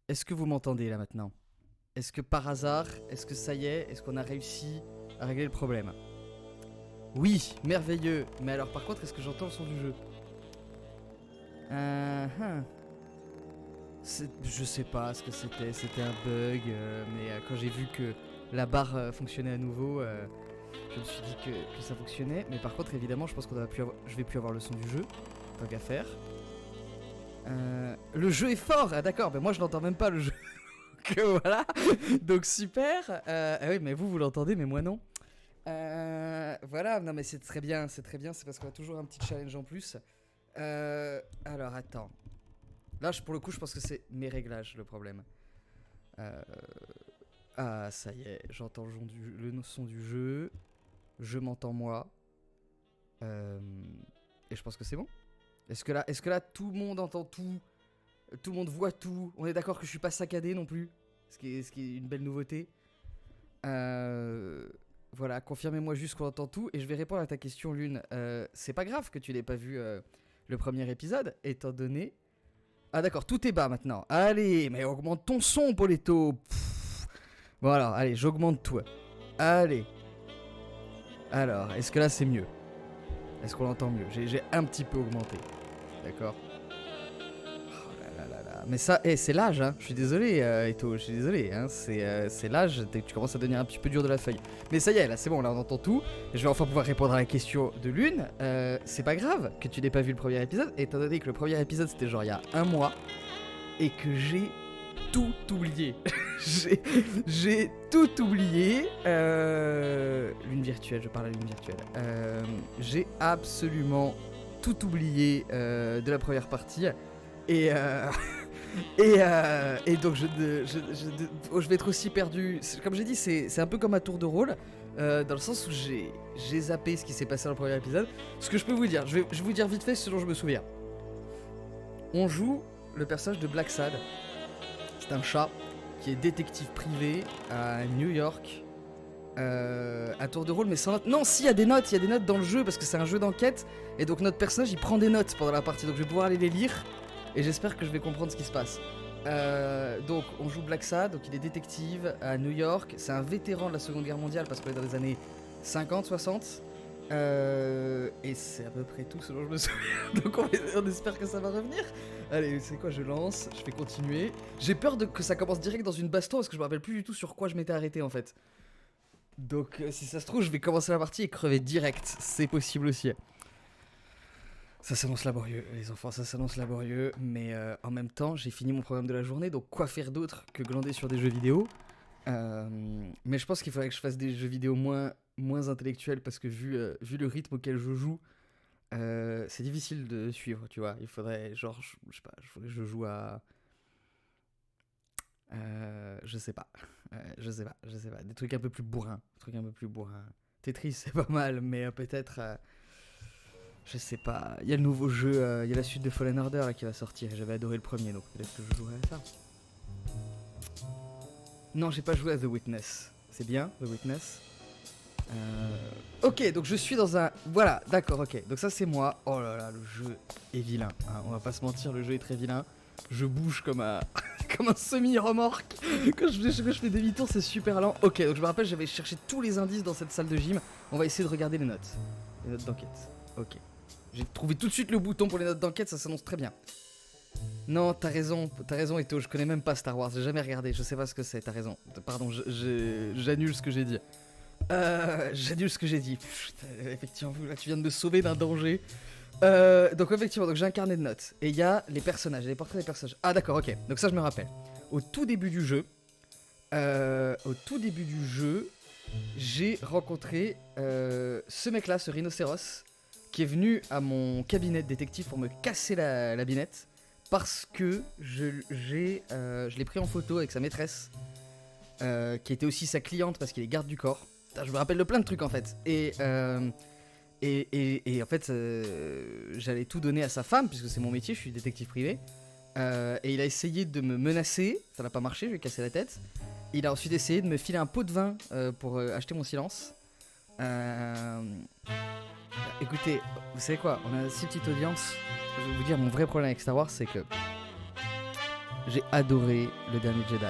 Est-ce que vous m'entendez là maintenant? Est-ce que par hasard, est-ce que ça y est, est-ce qu'on a réussi à régler le problème? Oui, merveilleux. Mais alors par contre, est-ce que j'entends le son du jeu? Hum. Je sais pas ce que c'était un bug, mais quand j'ai vu que la barre fonctionnait à nouveau, je me suis dit que ça fonctionnait. Mais par contre, évidemment, je pense je vais plus avoir le son du jeu, tant qu'à faire. Le jeu est fort, ah d'accord, mais moi je l'entends même pas le jeu. Que voilà, donc super. Ah oui, mais vous l'entendez, mais moi non. Voilà, non mais c'est très bien, c'est parce qu'on a toujours un petit challenge en plus. Alors attends. Là, pour le coup, je pense que c'est mes réglages le problème. Euh, ah, ça y est, j'entends le son du jeu, je m'entends moi. Euh, et je pense que c'est bon. Est-ce que là, tout le monde entend tout? Tout le monde voit tout? On est d'accord que je suis pas saccadé non plus? Ce qui est une belle nouveauté. Euh, voilà, confirmez-moi juste qu'on entend tout et je vais répondre à ta question, Lune. C'est pas grave que tu n'aies pas vu le premier épisode, étant donné. Ah, d'accord, tout est bas maintenant. Allez, mais augmente ton son, Poletto. Bon, alors, allez, j'augmente tout. Allez. Alors, est-ce que là c'est mieux? Est-ce qu'on l'entend mieux? J'ai un petit peu augmenté. D'accord. Oh là là là là. Mais ça, c'est l'âge, hein. Je suis désolé, Eto, je suis désolé. Hein. C'est l'âge, tu commences à devenir un petit peu dur de la feuille. Mais ça y est, là c'est bon, là on entend tout. Je vais enfin pouvoir répondre à la question de Lune. C'est pas grave que tu n'aies pas vu le premier épisode, étant donné que le premier épisode c'était genre il y a un mois et que j'ai tout oublié. j'ai tout oublié. Lune virtuelle, je parle à lune virtuelle. J'ai absolument tout oublié de la première partie. Et, et donc je vais être aussi perdu. Comme j'ai dit, c'est un peu comme un tour de rôle. Dans le sens où j'ai zappé ce qui s'est passé dans le premier épisode. Ce que je peux vous dire, je vais vous dire vite fait ce dont je me souviens. On joue le personnage de Black Sad. C'est un chat qui est détective privé à New York. Un tour de rôle, mais sans notes. Non, si, il y a des notes dans le jeu parce que c'est un jeu d'enquête. Et donc notre personnage il prend des notes pendant la partie. Donc je vais pouvoir aller les lire. Et j'espère que je vais comprendre ce qui se passe. Donc on joue Black Sad, donc il est détective à New York. C'est un vétéran de la Seconde Guerre mondiale parce qu'on est dans les années 50, 60. Et c'est à peu près tout ce dont je me souviens. Donc on espère que ça va revenir. Allez, c'est quoi, je lance, je vais continuer. J'ai peur que ça commence direct dans une baston parce que je me rappelle plus du tout sur quoi je m'étais arrêté en fait. Donc si ça se trouve, je vais commencer la partie et crever direct. C'est possible aussi. Ça s'annonce laborieux, les enfants, ça s'annonce laborieux. Mais en même temps, j'ai fini mon programme de la journée, donc quoi faire d'autre que glander sur des jeux vidéo. Mais je pense qu'il faudrait que je fasse des jeux vidéo moins intellectuels parce que vu le rythme auquel je joue, c'est difficile de suivre, tu vois. Il faudrait, genre, je sais pas, il faudrait que je joue à. Je sais pas. Je sais pas. Des trucs un peu plus bourrins. Tetris, c'est pas mal, mais peut-être. Je sais pas. Il y a le nouveau jeu, il y a la suite de Fallen Order là, qui va sortir. J'avais adoré le premier, donc peut-être que je jouerai à ça. Non, j'ai pas joué à The Witness. C'est bien, The Witness. Ok, donc je suis dans un. Voilà, d'accord, ok. Donc ça, c'est moi. Oh là là, le jeu est vilain. Hein, on va pas se mentir, le jeu est très vilain. Je bouge comme un, comme un semi-remorque. Quand je fais demi-tour, c'est super lent. Ok, donc je me rappelle, j'avais cherché tous les indices dans cette salle de gym. On va essayer de regarder les notes. Les notes d'enquête. Ok. J'ai trouvé tout de suite le bouton pour les notes d'enquête, ça s'annonce très bien. Non, t'as raison, Eto, je connais même pas Star Wars, j'ai jamais regardé, je sais pas ce que c'est, t'as raison. Pardon, j'annule ce que j'ai dit. J'annule ce que j'ai dit. Effectivement, là tu viens de me sauver d'un danger. Donc effectivement, donc j'ai un carnet de notes. Et il y a les personnages, les portraits des personnages. Ah d'accord, ok, donc ça je me rappelle. Au tout début du jeu, j'ai rencontré ce mec-là, ce rhinocéros, qui est venu à mon cabinet de détective pour me casser la binette. Parce que je l'ai pris en photo avec sa maîtresse, qui était aussi sa cliente parce qu'il est garde du corps. Putain, je me rappelle de plein de trucs en fait. Et en fait, j'allais tout donner à sa femme, puisque c'est mon métier, je suis détective privé. Et il a essayé de me menacer, ça n'a pas marché, je lui ai cassé la tête. Il a ensuite essayé de me filer un pot de vin pour acheter mon silence. Écoutez, vous savez quoi, on a 6 petites audiences. Je vais vous dire, mon vrai problème avec Star Wars, c'est que j'ai adoré le dernier Jedi,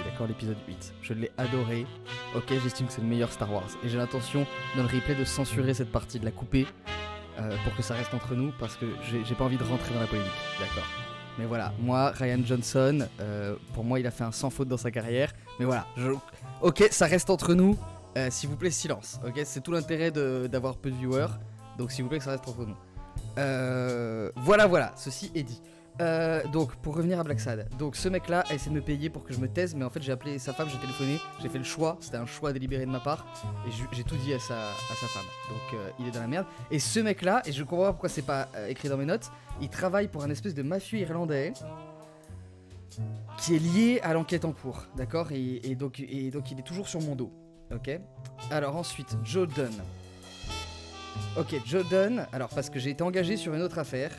d'accord, l'épisode 8. Je l'ai adoré. Ok, j'estime que c'est le meilleur Star Wars. Et j'ai l'intention dans le replay de censurer cette partie, de la couper pour que ça reste entre nous parce que j'ai pas envie de rentrer dans la polémique, d'accord. Mais voilà, moi, Ryan Johnson, pour moi, il a fait un sans faute dans sa carrière. Mais voilà, ok, ça reste entre nous. S'il vous plaît, silence. Ok, c'est tout l'intérêt d'avoir peu de viewers. Donc s'il vous plaît, que ça reste entre nous. Voilà, ceci est dit. Donc pour revenir à Black Sad, donc ce mec là a essayé de me payer pour que je me taise, mais en fait j'ai appelé sa femme, j'ai téléphoné, j'ai fait le choix, c'était un choix délibéré de ma part, et j'ai tout dit à sa femme, donc il est dans la merde. Et ce mec là, et je comprends pas pourquoi c'est pas écrit dans mes notes, il travaille pour un espèce de mafieux irlandais qui est lié à l'enquête en cours, d'accord, et donc il est toujours sur mon dos, ok. Alors ensuite, Joe Dunn. Ok, Joe Dunn, alors parce que j'ai été engagé sur une autre affaire.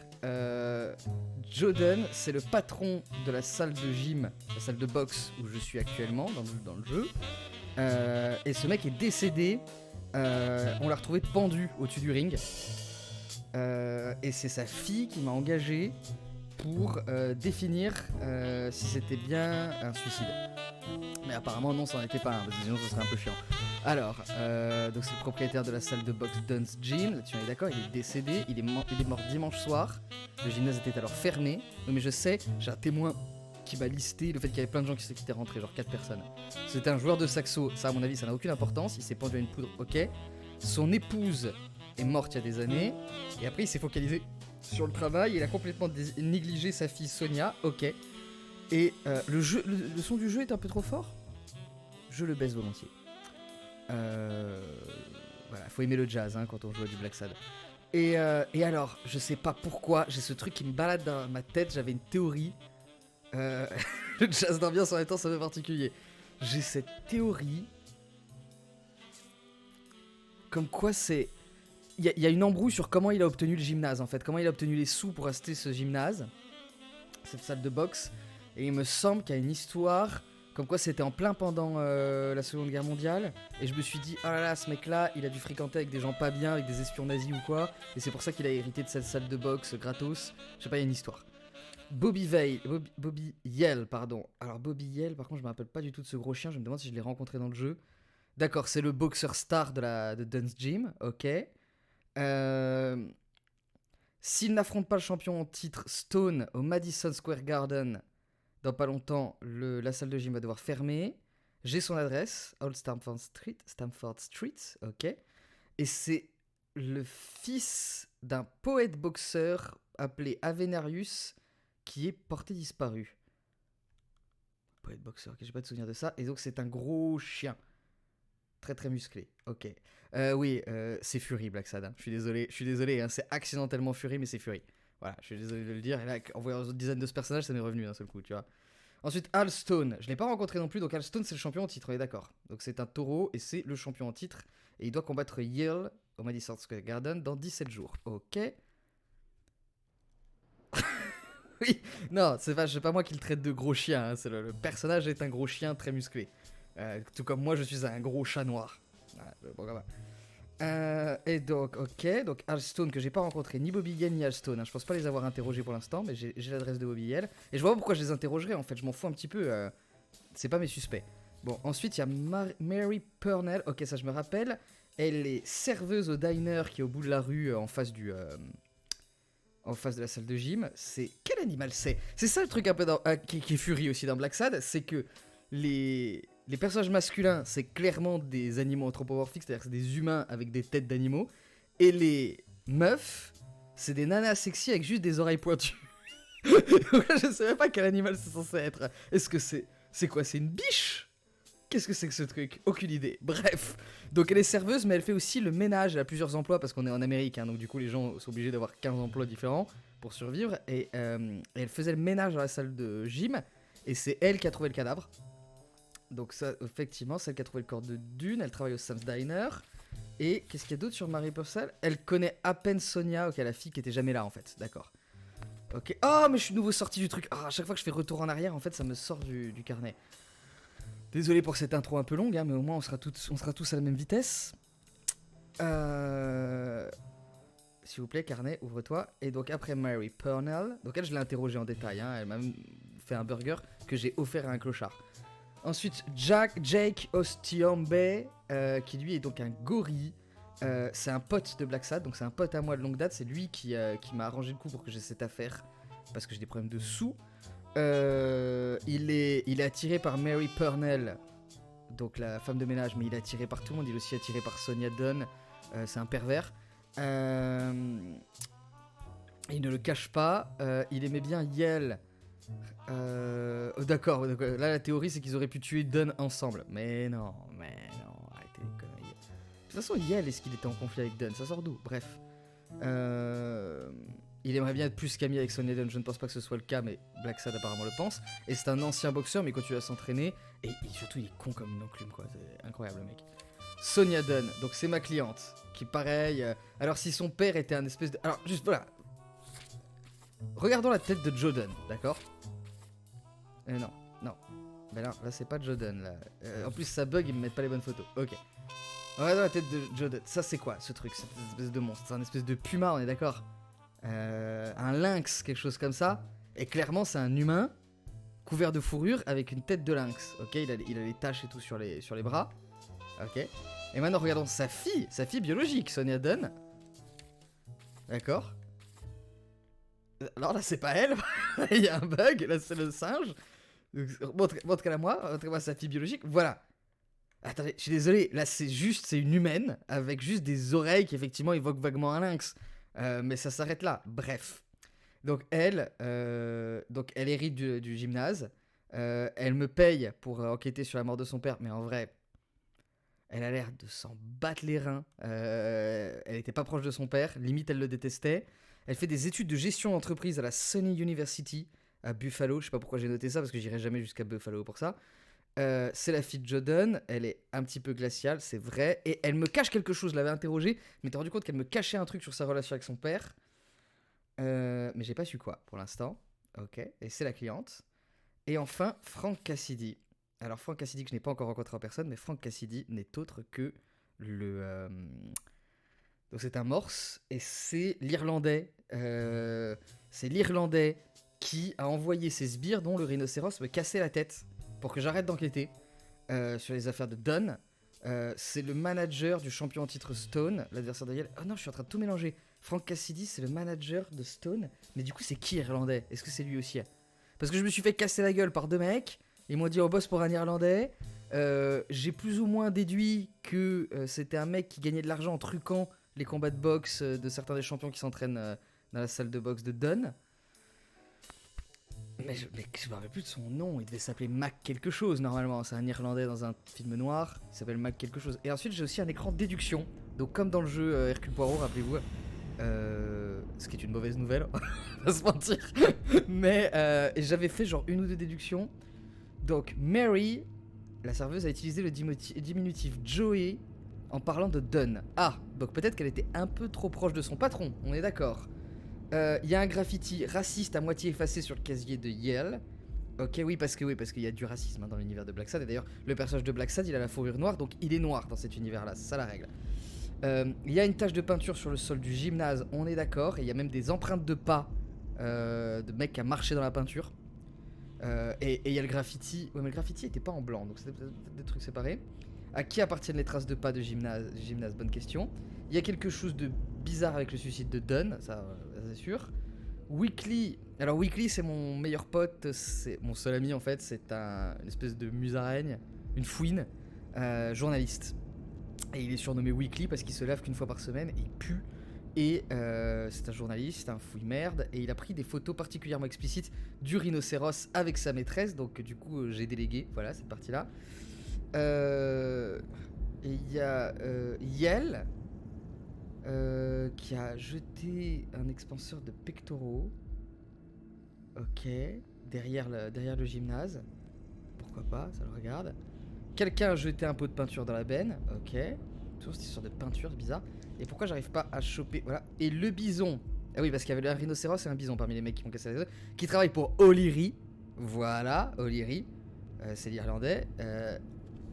Joe Dunn, c'est le patron de la salle de gym, la salle de boxe où je suis actuellement dans le jeu. Et ce mec est décédé. On l'a retrouvé pendu au-dessus du ring. Et c'est sa fille qui m'a engagé pour définir si c'était bien un suicide. Mais apparemment non, ça n'en était pas un, parce que sinon ce serait un peu chiant. Alors, donc c'est le propriétaire de la salle de boxe Dunn's Gym, là-dessus on est d'accord, il est décédé, il est mort dimanche soir, le gymnase était alors fermé, non, mais je sais, j'ai un témoin qui m'a listé le fait qu'il y avait plein de gens qui étaient rentrés, genre 4 personnes. C'était un joueur de saxo, ça à mon avis ça n'a aucune importance, il s'est pendu à une poudre, ok. Son épouse est morte il y a des années, et après il s'est focalisé sur le travail, il a complètement négligé sa fille Sonia, ok. Et le son du jeu est un peu trop fort, je le baisse volontiers. Voilà, faut aimer le jazz hein, quand on joue à du Black Sad. Et alors, je sais pas pourquoi, j'ai ce truc qui me balade dans ma tête, j'avais une théorie. Le jazz d'ambiance en même temps, c'est un peu particulier. J'ai cette théorie. Comme quoi c'est... Il y a une embrouille sur comment il a obtenu le gymnase en fait, comment il a obtenu les sous pour acheter ce gymnase, cette salle de boxe. Et il me semble qu'il y a une histoire... Comme quoi c'était en plein pendant la Seconde Guerre mondiale. Et je me suis dit, oh là là, ce mec là, il a dû fréquenter avec des gens pas bien, avec des espions nazis ou quoi. Et c'est pour ça qu'il a hérité de cette salle de boxe gratos. Je sais pas, il y a une histoire. Bobby Yell, pardon. Alors Bobby Yell, par contre, je me rappelle pas du tout de ce gros chien. Je me demande si je l'ai rencontré dans le jeu. D'accord, c'est le boxeur star de Dunn's Gym, ok. S'il n'affronte pas le champion en titre Stone au Madison Square Garden... Dans pas longtemps, la salle de gym va devoir fermer. J'ai son adresse, Old Stamford Street, ok. Et c'est le fils d'un poète boxeur appelé Avenarius qui est porté disparu. Poète boxeur, ok, j'ai pas de souvenir de ça. Et donc c'est un gros chien. Très très musclé, ok. Oui, c'est Fury Black Sad. Hein. Je suis désolé, hein, c'est accidentellement Fury, mais c'est Fury. Voilà, je suis désolé de le dire. Et là, en voyant une dizaine de ce personnage, ça m'est revenu d'un seul coup, tu vois. Ensuite, Al Stone. Je l'ai pas rencontré non plus, donc Al Stone, c'est le champion en titre, on est d'accord. Donc c'est un taureau et c'est le champion en titre. Et il doit combattre Yale au Madison Square Garden dans 17 jours. Ok. Oui, non, c'est pas moi qui le traite de gros chien. Hein, c'est le personnage est un gros chien très musclé. Tout comme moi, je suis un gros chat noir. Voilà, et donc, ok, donc Alstone que j'ai pas rencontré, ni Bobby Yell ni Alstone, hein, je pense pas les avoir interrogés pour l'instant, mais j'ai l'adresse de Bobby Yell. Et je vois pas pourquoi je les interrogerais en fait, je m'en fous un petit peu, c'est pas mes suspects. Bon, ensuite il y a Mary Purnell, ok, ça je me rappelle, elle est serveuse au diner qui est au bout de la rue en face de la salle de gym. C'est quel animal c'est ça le truc un peu qui est Fury aussi dans Black Sad, c'est que les personnages masculins, c'est clairement des animaux anthropomorphiques, c'est-à-dire que c'est des humains avec des têtes d'animaux. Et les meufs, c'est des nanas sexy avec juste des oreilles pointues. Je sais même pas quel animal c'est censé être. Est-ce que c'est quoi? C'est une biche? Qu'est-ce que c'est que ce truc? Aucune idée. Bref. Donc elle est serveuse, mais elle fait aussi le ménage. Elle a plusieurs emplois parce qu'on est en Amérique. Hein, donc du coup, les gens sont obligés d'avoir 15 emplois différents pour survivre. Et elle faisait le ménage dans la salle de gym. Et c'est elle qui a trouvé le cadavre. Donc ça, effectivement, celle qui a trouvé le corps de Dune, elle travaille au Sam's Diner. Et qu'est-ce qu'il y a d'autre sur Mary Purcell? Elle connaît à peine Sonia, ok, la fille qui était jamais là en fait, d'accord. Ok, oh mais je suis nouveau sorti du truc. À chaque fois que je fais retour en arrière, en fait, ça me sort du carnet. Désolé pour cette intro un peu longue, hein, mais au moins on sera tous à la même vitesse. S'il vous plaît, carnet, ouvre-toi. Et donc après Mary Purnell, donc elle je l'ai interrogée en détail, hein, elle m'a fait un burger que j'ai offert à un clochard. Ensuite, Jake Ostiombe, qui lui est donc un gorille. C'est un pote de Black Sad, donc c'est un pote à moi de longue date. C'est lui qui m'a arrangé le coup pour que j'ai cette affaire, parce que j'ai des problèmes de sous. Il est attiré par Mary Purnell, donc la femme de ménage, mais il est attiré par tout le monde. Il est aussi attiré par Sonia Dunn. C'est un pervers. Il ne le cache pas. Il aimait bien Yale. D'accord. Là, la théorie, c'est qu'ils auraient pu tuer Dunn ensemble. Mais non. Arrêtez les conneries. De toute façon, Yale, est-ce qu'il était en conflit avec Dunn? Ça sort d'où? Bref. Il aimerait bien être plus qu'ami avec Sonia Dunn. Je ne pense pas que ce soit le cas, mais Black Sad apparemment le pense. Et c'est un ancien boxeur, mais il continue à s'entraîner. Et surtout, il est con comme une enclume, quoi. C'est incroyable, le mec. Sonia Dunn, donc c'est ma cliente, qui pareil... alors si son père était un espèce de... Alors juste voilà. Regardons la tête de Joe Dunn, d'accord? Non. Ben là c'est pas Joe Dunn, là. En plus ça bug, ils me mettent pas les bonnes photos. Ok. Regardons la tête de Joe Dunn. Ça c'est quoi ce truc, cette espèce de monstre? C'est un espèce de puma, on est d'accord? Un lynx, quelque chose comme ça. Et clairement c'est un humain, couvert de fourrure, avec une tête de lynx. Ok, il a les taches et tout sur les bras. Ok. Et maintenant, regardons sa fille biologique, Sonia Dunn. D'accord. Alors là, c'est pas elle. Il y a un bug. Là, c'est le singe. Montrez-la moi. Montrez-moi sa fille biologique. Voilà. Attendez, je suis désolé. Là, c'est une humaine avec juste des oreilles qui, effectivement, évoquent vaguement un lynx. Mais ça s'arrête là. Bref. Donc, elle hérite du gymnase. Elle me paye pour enquêter sur la mort de son père. Mais en vrai... Elle a l'air de s'en battre les reins. Elle était pas proche de son père. Limite, elle le détestait. Elle fait des études de gestion d'entreprise à la SUNY University à Buffalo. Je sais pas pourquoi j'ai noté ça, parce que j'irai jamais jusqu'à Buffalo pour ça. C'est la fille de Joe Dunn. Elle est un petit peu glaciale, c'est vrai. Et elle me cache quelque chose. Je l'avais interrogée, mais t'es rendu compte qu'elle me cachait un truc sur sa relation avec son père. Mais j'ai pas su quoi pour l'instant. Ok. Et c'est la cliente. Et enfin, Frank Cassidy. Alors Frank Cassidy, que je n'ai pas encore rencontré en personne, mais Frank Cassidy n'est autre que le... Donc c'est un morse, et c'est l'Irlandais. C'est l'Irlandais qui a envoyé ses sbires, dont le rhinocéros, me casser la tête pour que j'arrête d'enquêter sur les affaires de Dunn. C'est le manager du champion en titre Stone, l'adversaire de Yale. Oh non, je suis en train de tout mélanger. Frank Cassidy, c'est le manager de Stone, mais du coup c'est qui Irlandais? Est-ce que c'est lui aussi? Parce que je me suis fait casser la gueule par deux mecs. Ils m'ont dit on bosse pour un Irlandais. J'ai plus ou moins déduit que c'était un mec qui gagnait de l'argent en truquant les combats de boxe de certains des champions qui s'entraînent dans la salle de boxe de Dunn. Mais je me rappelle plus de son nom. Il devait s'appeler Mac quelque chose normalement. C'est un Irlandais dans un film noir. Il s'appelle Mac quelque chose. Et ensuite j'ai aussi un écran de déduction. Donc comme dans le jeu Hercule Poirot, rappelez-vous. Ce qui est une mauvaise nouvelle, on va pas se mentir. Mais j'avais fait genre une ou deux déductions. Donc Mary, la serveuse, a utilisé le diminutif Joey en parlant de Dunn. Ah, donc peut-être qu'elle était un peu trop proche de son patron, on est d'accord. Il y a un graffiti raciste à moitié effacé sur le casier de Yale. Ok, oui, parce qu'il y a du racisme dans l'univers de Black Sad. Et d'ailleurs, le personnage de Black Sad, il a la fourrure noire, donc il est noir dans cet univers-là, c'est ça la règle. Il y a une tache de peinture sur le sol du gymnase, on est d'accord. Et il y a même des empreintes de pas de mecs qui a marché dans la peinture. Et il y a le graffiti. Ouais, mais le graffiti était pas en blanc, donc c'était peut-être des trucs séparés. À qui appartiennent les traces de pas de gymnase? Bonne question. Il y a quelque chose de bizarre avec le suicide de Dunn, ça c'est sûr. Weekly. Alors Weekly, c'est mon meilleur pote, c'est mon seul ami en fait. C'est une espèce de musaraigne, une fouine, journaliste. Et il est surnommé Weekly parce qu'il se lave qu'une fois par semaine et il pue. Et c'est un journaliste, un fouille-merde, et il a pris des photos particulièrement explicites du rhinocéros avec sa maîtresse, donc du coup j'ai délégué, voilà, cette partie-là. Et il y a Yale qui a jeté un expanseur de pectoraux, ok, derrière le gymnase, pourquoi pas, ça le regarde. Quelqu'un a jeté un pot de peinture dans la benne, ok, toujours cette histoire de peinture, c'est bizarre. Et pourquoi j'arrive pas à choper... Voilà. Et le bison... Ah oui, parce qu'il y avait un rhinocéros et un bison parmi les mecs qui m'ont cassé la gueule. Qui travaille pour O'Leary. Voilà, O'Leary. C'est l'Irlandais.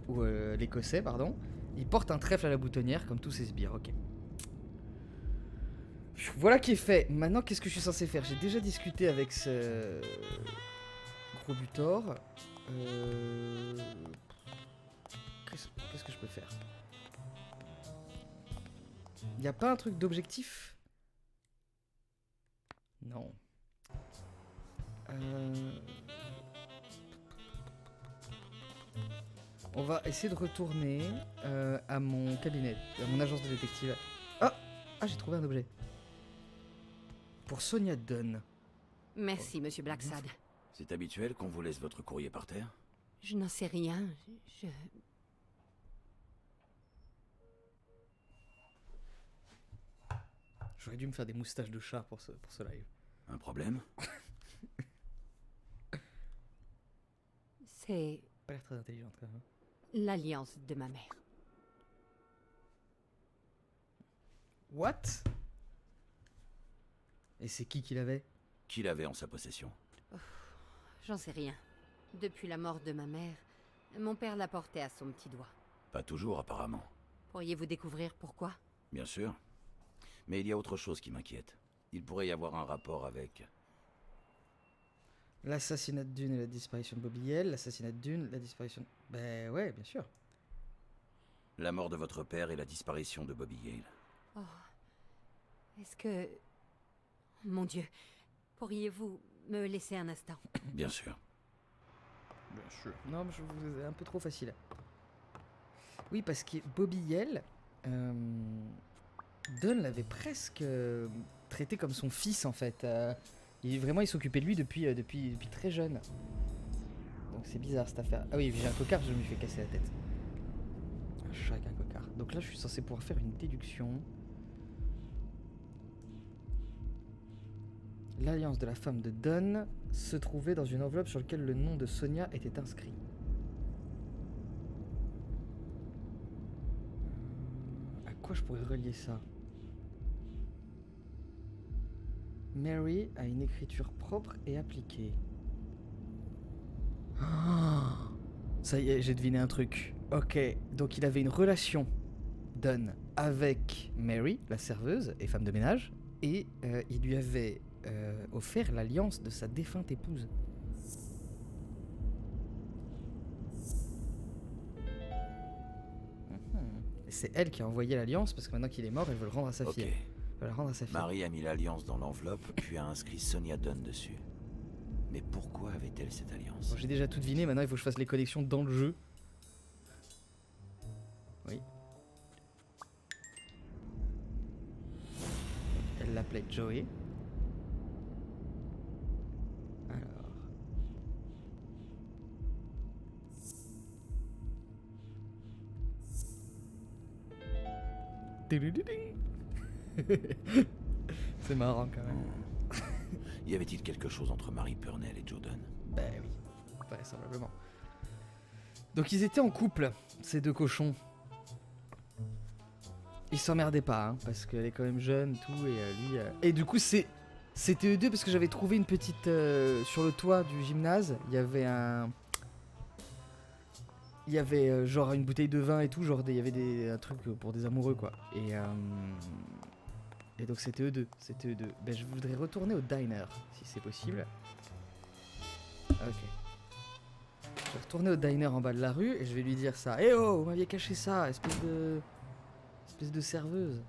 Ou l'Écossais, pardon. Il porte un trèfle à la boutonnière, comme tous ses sbires. Ok. Voilà qui est fait. Maintenant, qu'est-ce que je suis censé faire? J'ai déjà discuté avec ce... trop du tort. Qu'est-ce que je peux faire? Y a pas un truc d'objectif? Non. On va essayer de retourner à mon cabinet, à mon agence de détective. Ah, j'ai trouvé un objet. Pour Sonia Dunn. Merci, monsieur Blacksad. C'est habituel qu'on vous laisse votre courrier par terre? Je n'en sais rien. J'aurais dû me faire des moustaches de chat pour ce live. Un problème? C'est Pas l'air très intelligente quand même. l'alliance de ma mère. What? Et c'est qui l'avait? Qui l'avait en sa possession? J'en sais rien. Depuis la mort de ma mère, mon père la portait à son petit doigt. Pas toujours, apparemment. Pourriez-vous découvrir pourquoi? Bien sûr. Mais il y a autre chose qui m'inquiète. Il pourrait y avoir un rapport avec... L'assassinat de Dune et la disparition de Bobby Yale, l'assassinat de Dune, la disparition... Ben ouais, bien sûr. La mort de votre père et la disparition de Bobby Yale. Oh. Est-ce que... Mon Dieu. Pourriez-vous me laisser un instant? Bien sûr. Bien sûr. Non, mais je vous ai un peu trop facile. Oui, parce que Bobby Yale, Dunn l'avait presque traité comme son fils en fait. Il s'occupait de lui depuis très jeune. Donc c'est bizarre cette affaire. Ah oui, j'ai un cocard, je me suis fait casser la tête. Un chat avec un cocard. Donc là, je suis censé pouvoir faire une déduction. L'alliance de la femme de Dunn se trouvait dans une enveloppe sur laquelle le nom de Sonia était inscrit. À quoi je pourrais relier ça? Mary a une écriture propre et appliquée. Ah, ça y est, j'ai deviné un truc. Ok, donc il avait une relation, Dunn, avec Mary, la serveuse et femme de ménage, et il lui avait offert l'alliance de sa défunte épouse. Et c'est elle qui a envoyé l'alliance parce que maintenant qu'il est mort, elle veut le rendre à sa fille. Ok. Elle veut la rendre à sa fille. Marie a mis l'alliance dans l'enveloppe, puis a inscrit Sonia Dunn dessus. Mais pourquoi avait-elle cette alliance? Bon, j'ai déjà tout deviné, maintenant il faut que je fasse les connexions dans le jeu. Oui. Elle l'appelait Joey. Alors. C'est marrant quand même. Y avait-il quelque chose entre Marie Purnell et Joe Dunn? Ben oui, vraisemblablement. Donc ils étaient en couple, ces deux cochons. Ils s'emmerdaient pas, hein, parce qu'elle est quand même jeune, tout, et lui... Et du coup, c'était eux deux, parce que j'avais trouvé une petite... sur le toit du gymnase, il y avait un... Il y avait genre une bouteille de vin et tout, genre il y avait un truc pour des amoureux, quoi. Et donc c'était eux deux, Ben je voudrais retourner au diner, si c'est possible. Ok. Je vais retourner au diner en bas de la rue et je vais lui dire ça. Eh oh, vous m'aviez caché ça, espèce de serveuse.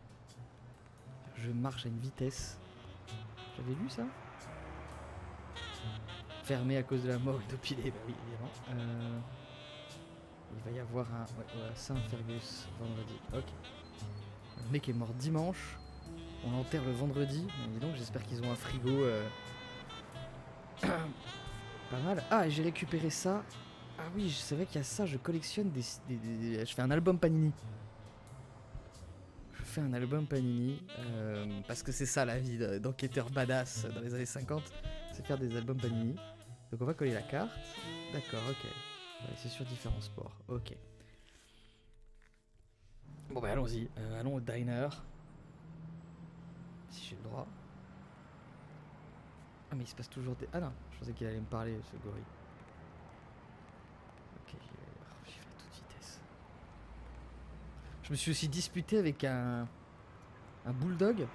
Je marche à une vitesse. J'avais lu ça? Fermé à cause de la mort et d'Opilé, bah oui, évidemment. Il va y avoir un... Ouais, Saint-Fergus, vendredi. Ok. Le mec est mort dimanche. On l'enterre le vendredi. Dis donc, j'espère qu'ils ont un frigo... Pas mal. Ah, j'ai récupéré ça. Ah oui, c'est vrai qu'il y a ça, je collectionne je fais un album Panini. Je fais un album Panini. Parce que c'est ça la vie d'enquêteur badass dans les années 50. C'est faire des albums Panini. Donc on va coller la carte. D'accord, ok. Ouais, c'est sur différents sports. Ok. Bon bah allons-y. Allons au diner. Si j'ai le droit. Ah mais il se passe toujours des... Ah non, je pensais qu'il allait me parler ce gorille. Ok, j'y vais à toute vitesse. Je me suis aussi disputé avec un bulldog.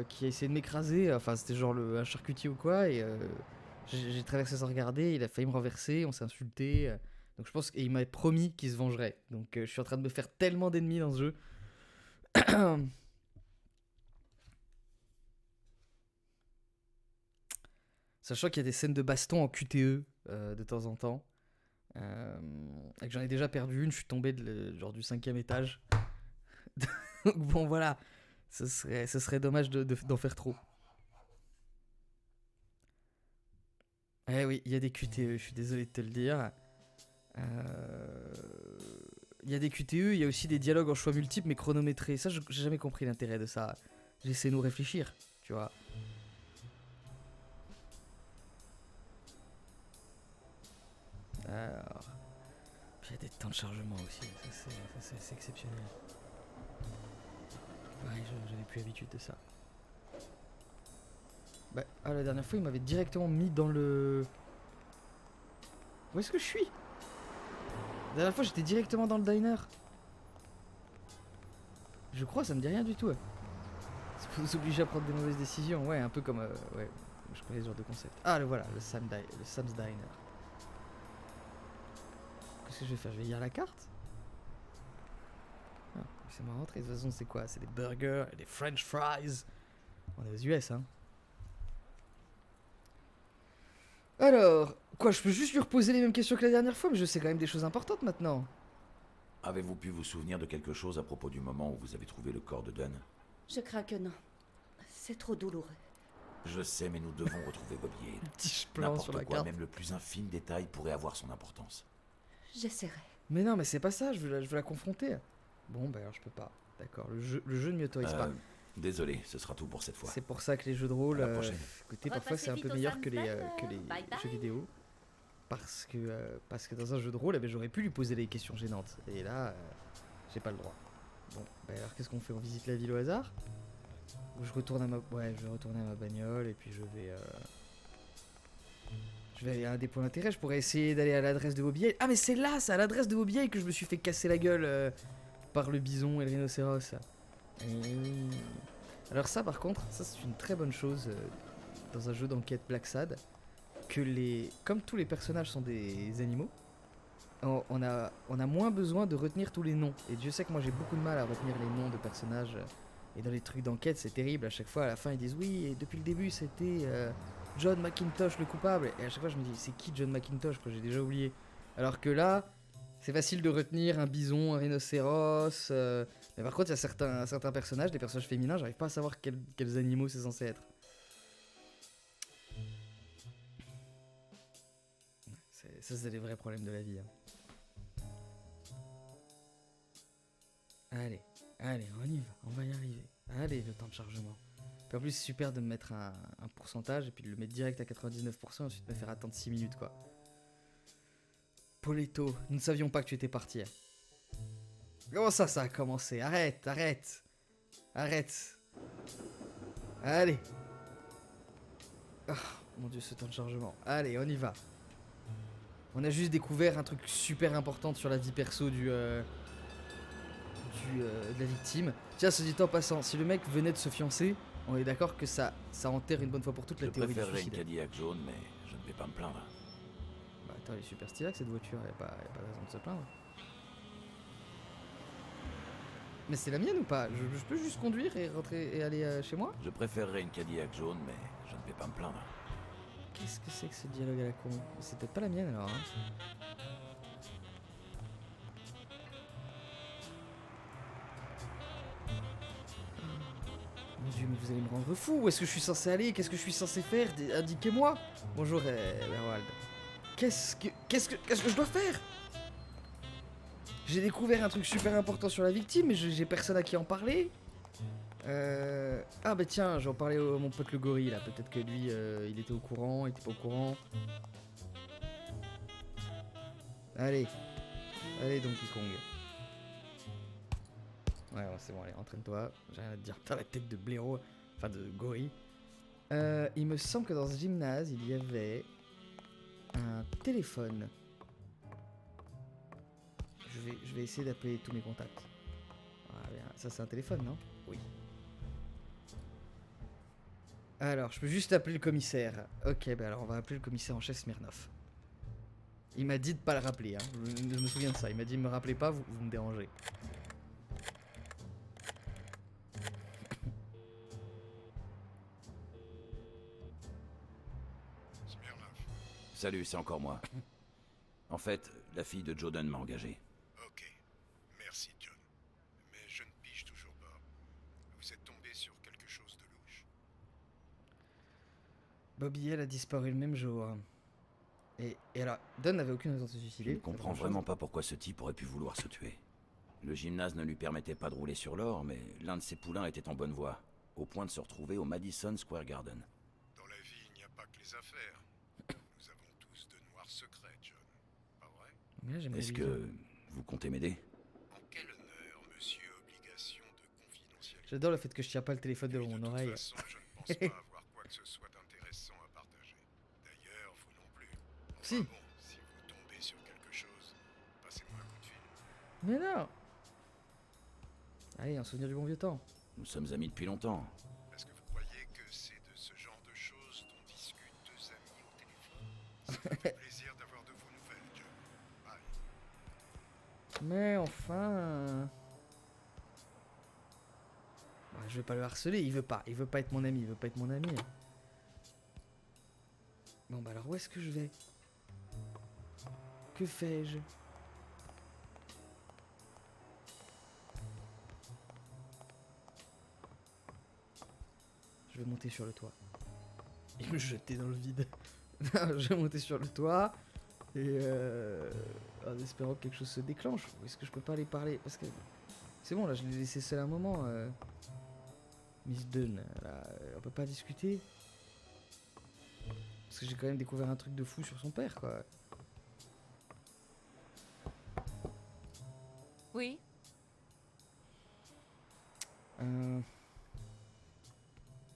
qui a essayé de m'écraser. Enfin, c'était genre un charcutier ou quoi. Et j'ai traversé sans regarder. Il a failli me renverser. On s'est insulté. Donc je pense qu'il m'a promis qu'il se vengerait. Donc je suis en train de me faire tellement d'ennemis dans ce jeu. Sachant qu'il y a des scènes de baston en QTE de temps en temps. Et que j'en ai déjà perdu une. Je suis tombé genre du 5e étage. Donc bon, voilà. Ce serait dommage d'en faire trop. Eh oui, il y a des QTE, je suis désolé de te le dire. Il y a des QTE, il y a aussi des dialogues en choix multiples mais chronométrés. Ça, j'ai jamais compris l'intérêt de ça. Laissez-nous réfléchir, tu vois. Alors... Il y a des temps de chargement aussi, ça c'est exceptionnel. Pareil, j'avais plus l'habitude de ça. Bah, la dernière fois, il m'avait directement mis dans le... Où est-ce que je suis? La dernière fois, j'étais directement dans le diner. Je crois, ça me dit rien du tout. Ça peut nous obliger à prendre des mauvaises décisions. Ouais, un peu comme... ouais, je connais ce genre de concept. Ah, le voilà, le Sam's Diner. Qu'est-ce que je vais faire? Je vais lire la carte? Ah, c'est marrant, de toute façon, c'est quoi? C'est des burgers et des french fries. On est aux US, hein. Alors, quoi, je peux juste lui reposer les mêmes questions que la dernière fois, mais je sais quand même des choses importantes maintenant. Avez-vous pu vous souvenir de quelque chose à propos du moment où vous avez trouvé le corps de Dunn? Je crains que non. C'est trop douloureux. Je sais, mais nous devons retrouver Bobby Hale. Petit plan sur la N'importe quoi, carte. même le plus infime détail pourrait avoir son importance. J'essaierai. Mais non, mais c'est pas ça, je veux la confronter. Bon, bah alors je peux pas. D'accord, le jeu ne m'y autorise pas. Désolé, ce sera tout pour cette fois. C'est pour ça que les jeux de rôle, À la prochaine. écoutez, parfois c'est un peu meilleur que les jeux vidéo. Parce que dans un jeu de rôle, eh ben, j'aurais pu lui poser des questions gênantes. Et là, j'ai pas le droit. Bon, bah alors qu'est-ce qu'on fait? On visite la ville au hasard? Ou je retourne à ma... Ouais, je vais retourner à ma bagnole et puis je vais aller à un des points d'intérêt. Je pourrais essayer d'aller à l'adresse de Bobby Hale. Ah mais c'est là, c'est à l'adresse de Bobby Hale que je me suis fait casser la gueule par le bison et le rhinocéros. Alors ça par contre, ça c'est une très bonne chose dans un jeu d'enquête Black Sad, que comme tous les personnages sont des animaux, on a moins besoin de retenir tous les noms. Et Dieu sait que moi j'ai beaucoup de mal à retenir les noms de personnages. Et dans les trucs d'enquête c'est terrible, à chaque fois à la fin ils disent oui, et depuis le début c'était John McIntosh le coupable. Et à chaque fois je me dis c'est qui John McIntosh, que j'ai déjà oublié. Alors que là, c'est facile de retenir un bison, un rhinocéros. Mais par contre, il y a certains personnages, des personnages féminins, j'arrive pas à savoir quels animaux c'est censé être. Ça, c'est des vrais problèmes de la vie. Hein. Allez, on y va, on va y arriver. Allez, le temps de chargement. Puis en plus, c'est super de me mettre un pourcentage et puis de le mettre direct à 99% et ensuite me faire attendre 6 minutes, quoi. Poletto, nous ne savions pas que tu étais parti. Comment ça a commencé? Arrête. Allez. Oh, mon dieu, ce temps de chargement. Allez, on y va. On a juste découvert un truc super important sur la vie perso de la victime. Tiens, ce dit en passant, si le mec venait de se fiancer, on est d'accord que ça enterre une bonne fois pour toutes la théorie du préférerais suicide. une Cadillac jaune, mais je ne vais pas me plaindre. Bah attends, elle est super stylée cette voiture, y a pas de raison de se plaindre. Mais c'est la mienne ou pas? Je peux juste conduire et rentrer et aller chez moi? Je préférerais une Cadillac jaune, mais je ne vais pas me plaindre. Qu'est-ce que c'est que ce dialogue à la con? C'est peut-être pas la mienne alors, hein. Mon dieu, mais vous allez me rendre fou. Où est-ce que je suis censé aller? Qu'est-ce que je suis censé faire? Indiquez-moi. Bonjour, Erwald. Qu'est-ce que je dois faire? J'ai découvert un truc super important sur la victime, mais j'ai personne à qui en parler. Ah bah tiens, j'en parlais à mon pote le gorille là. Peut-être que lui, il était au courant, il était pas au courant. Allez Donkey Kong. Ouais, c'est bon, allez, entraîne-toi. J'ai rien à te dire. Putain, la tête de blaireau. Enfin, de gorille. Il me semble que dans ce gymnase, il y avait un téléphone. Je vais essayer d'appeler tous mes contacts. Ah, bien. Ça, c'est un téléphone, non? Oui. Alors, je peux juste appeler le commissaire. Ok, bah alors on va appeler le commissaire en chef Smirnov. Il m'a dit de pas le rappeler, hein. Je me souviens de ça. Il m'a dit me rappelez pas, vous me dérangez. Smirnov. Salut, c'est encore moi. En fait, la fille de Joe Dunn m'a engagé. Ok. Merci, John. Mais je ne pige toujours pas. Vous êtes tombé sur quelque chose de louche. Bobby L a disparu le même jour. Et alors, Dunn n'avait aucune raison de se Je suicider. ne comprends vraiment pas pourquoi ce type aurait pu vouloir se tuer. Le gymnase ne lui permettait pas de rouler sur l'or, mais l'un de ses poulains était en bonne voie, au point de se retrouver au Madison Square Garden. Dans la vie, il n'y a pas que les affaires. Nous avons tous de noirs secrets, John. Pas vrai? Ouais, j'aimerais Est-ce bien. que vous comptez m'aider? En quel honneur, monsieur, obligation de confidentialité. J'adore le fait que je tiens pas le téléphone devant mon oreille. De toute façon, je ne pense pas avoir quoi que ce soit d'intéressant à partager. D'ailleurs, vous non plus. Enfin Si. bon, si vous tombez sur quelque chose, passez-moi un coup de fil. Mais non. Allez, un souvenir du bon vieux temps. Nous sommes amis depuis longtemps. Est-ce que vous croyez que c'est de ce genre de choses dont discutent deux amis au téléphone? Ça me fait plaisir d'avoir de vos nouvelles, John. Bye. Mais enfin... Bah, je vais pas le harceler, il veut pas être mon ami, il veut pas être mon ami. Bon bah alors où est-ce que je vais? Que fais-je? Je vais monter sur le toit. Et me jeter dans le vide. Je vais monter sur le toit. Et en espérant que quelque chose se déclenche. Ou est-ce que je peux pas aller parler? Parce que c'est bon là, je l'ai laissé seul un moment. Miss Dunn, là, on peut pas discuter. Parce que j'ai quand même découvert un truc de fou sur son père, quoi. Oui.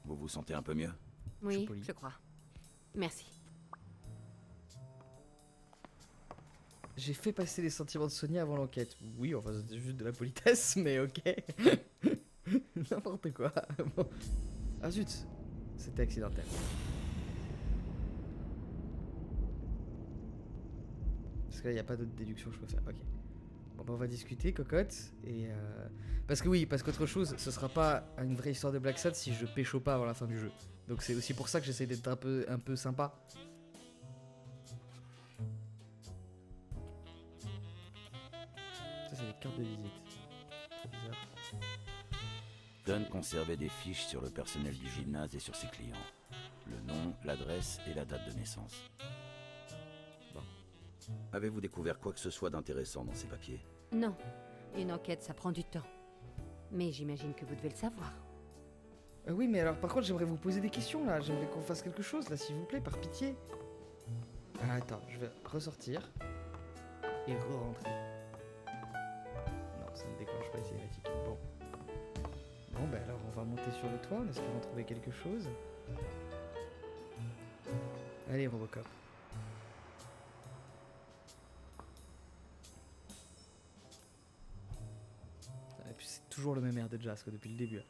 Vous vous sentez un peu mieux? Oui, poli. je crois. Merci. J'ai fait passer les sentiments de Sonia avant l'enquête. Oui, enfin c'était juste de la politesse, mais ok. N'importe quoi. Bon. Ah zut, c'était accidentel. Parce que là, il n'y a pas d'autre déduction que je peux faire. Ok. Bon, bah, on va discuter, cocotte. Et parce que oui, parce qu'autre chose, ce sera pas une vraie histoire de Black Sad si je pécho pas avant la fin du jeu. Donc c'est aussi pour ça que j'essaie d'être un peu sympa. Ça, c'est les cartes de visite. C'est bizarre. Dunn conservait des fiches sur le personnel du gymnase et sur ses clients. Le nom, l'adresse et la date de naissance. Bon. Avez-vous découvert quoi que ce soit d'intéressant dans ces papiers? Non. Une enquête, ça prend du temps. Mais j'imagine que vous devez le savoir. Oui, mais alors par contre, j'aimerais vous poser des questions là. J'aimerais qu'on fasse quelque chose là, s'il vous plaît, par pitié. Ah, attends, je vais ressortir et re-rentrer. Non, ça ne déclenche pas les cinématiques. Bon. Bon, bah alors on va monter sur le toit en espérant trouver quelque chose. Allez, Robocop. Et puis c'est toujours le même air de jazz quoi, depuis le début.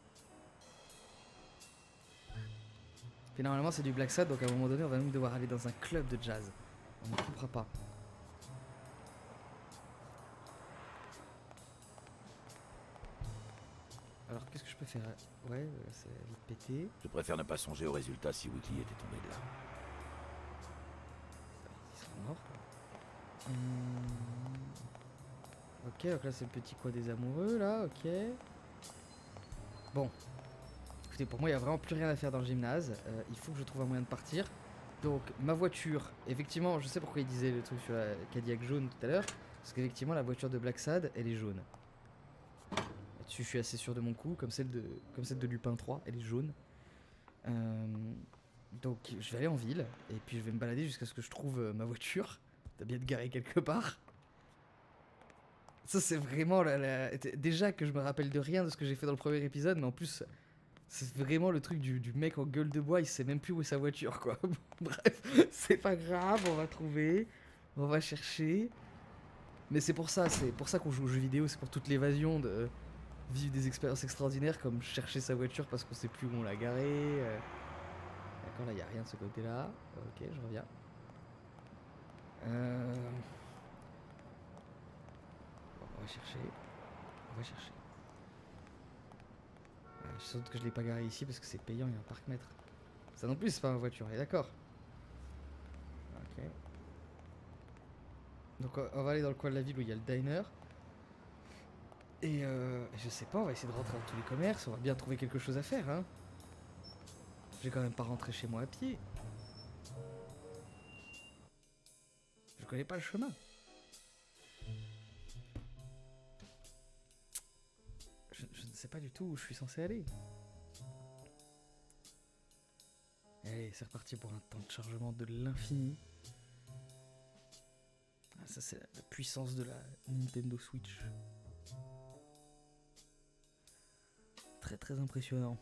Puis normalement c'est du Black Sad, donc à un moment donné on va même devoir aller dans un club de jazz. On ne coupera pas. Alors qu'est-ce que je peux faire? Ouais, c'est vite pété. Je préfère ne pas songer au résultat si Whitley était tombé de là. Ils sont morts. Ok, donc là c'est le petit coin des amoureux là, ok. Bon. Écoutez, pour moi il n'y a vraiment plus rien à faire dans le gymnase. Il faut que je trouve un moyen de partir. Donc ma voiture, effectivement, je sais pourquoi il disait le truc sur la Cadillac jaune tout à l'heure. Parce qu'effectivement la voiture de Black Sad, elle est jaune. Là-dessus je suis assez sûr de mon coup, comme celle de Lupin 3, elle est jaune. Donc je vais aller en ville, et puis je vais me balader jusqu'à ce que je trouve ma voiture. T'as bien de garer quelque part. Ça c'est vraiment déjà que je me rappelle de rien de ce que j'ai fait dans le premier épisode, mais en plus c'est vraiment le truc du mec en gueule de bois, il sait même plus où est sa voiture quoi. Bon, bref, c'est pas grave, on va trouver, on va chercher. Mais c'est pour ça qu'on joue aux jeux vidéo, c'est pour toute l'évasion de vivre des expériences extraordinaires comme chercher sa voiture parce qu'on sait plus où on l'a garée. D'accord, là, il n'y a rien de ce côté-là. Ok, je reviens. Bon, on va chercher. On va chercher. Je saute que je l'ai pas garé ici parce que c'est payant, il y a un parc-mètre. Ça non plus, c'est pas ma voiture, on est d'accord. Ok. Donc on va aller dans le coin de la ville où il y a le diner. Et je sais pas, on va essayer de rentrer dans tous les commerces, on va bien trouver quelque chose à faire, hein. Je vais quand même pas rentrer chez moi à pied. Je connais pas le chemin. Je ne sais pas du tout où je suis censé aller. Allez, c'est reparti pour un temps de chargement de l'infini. Ah, ça, c'est la puissance de la Nintendo Switch. Très très impressionnant.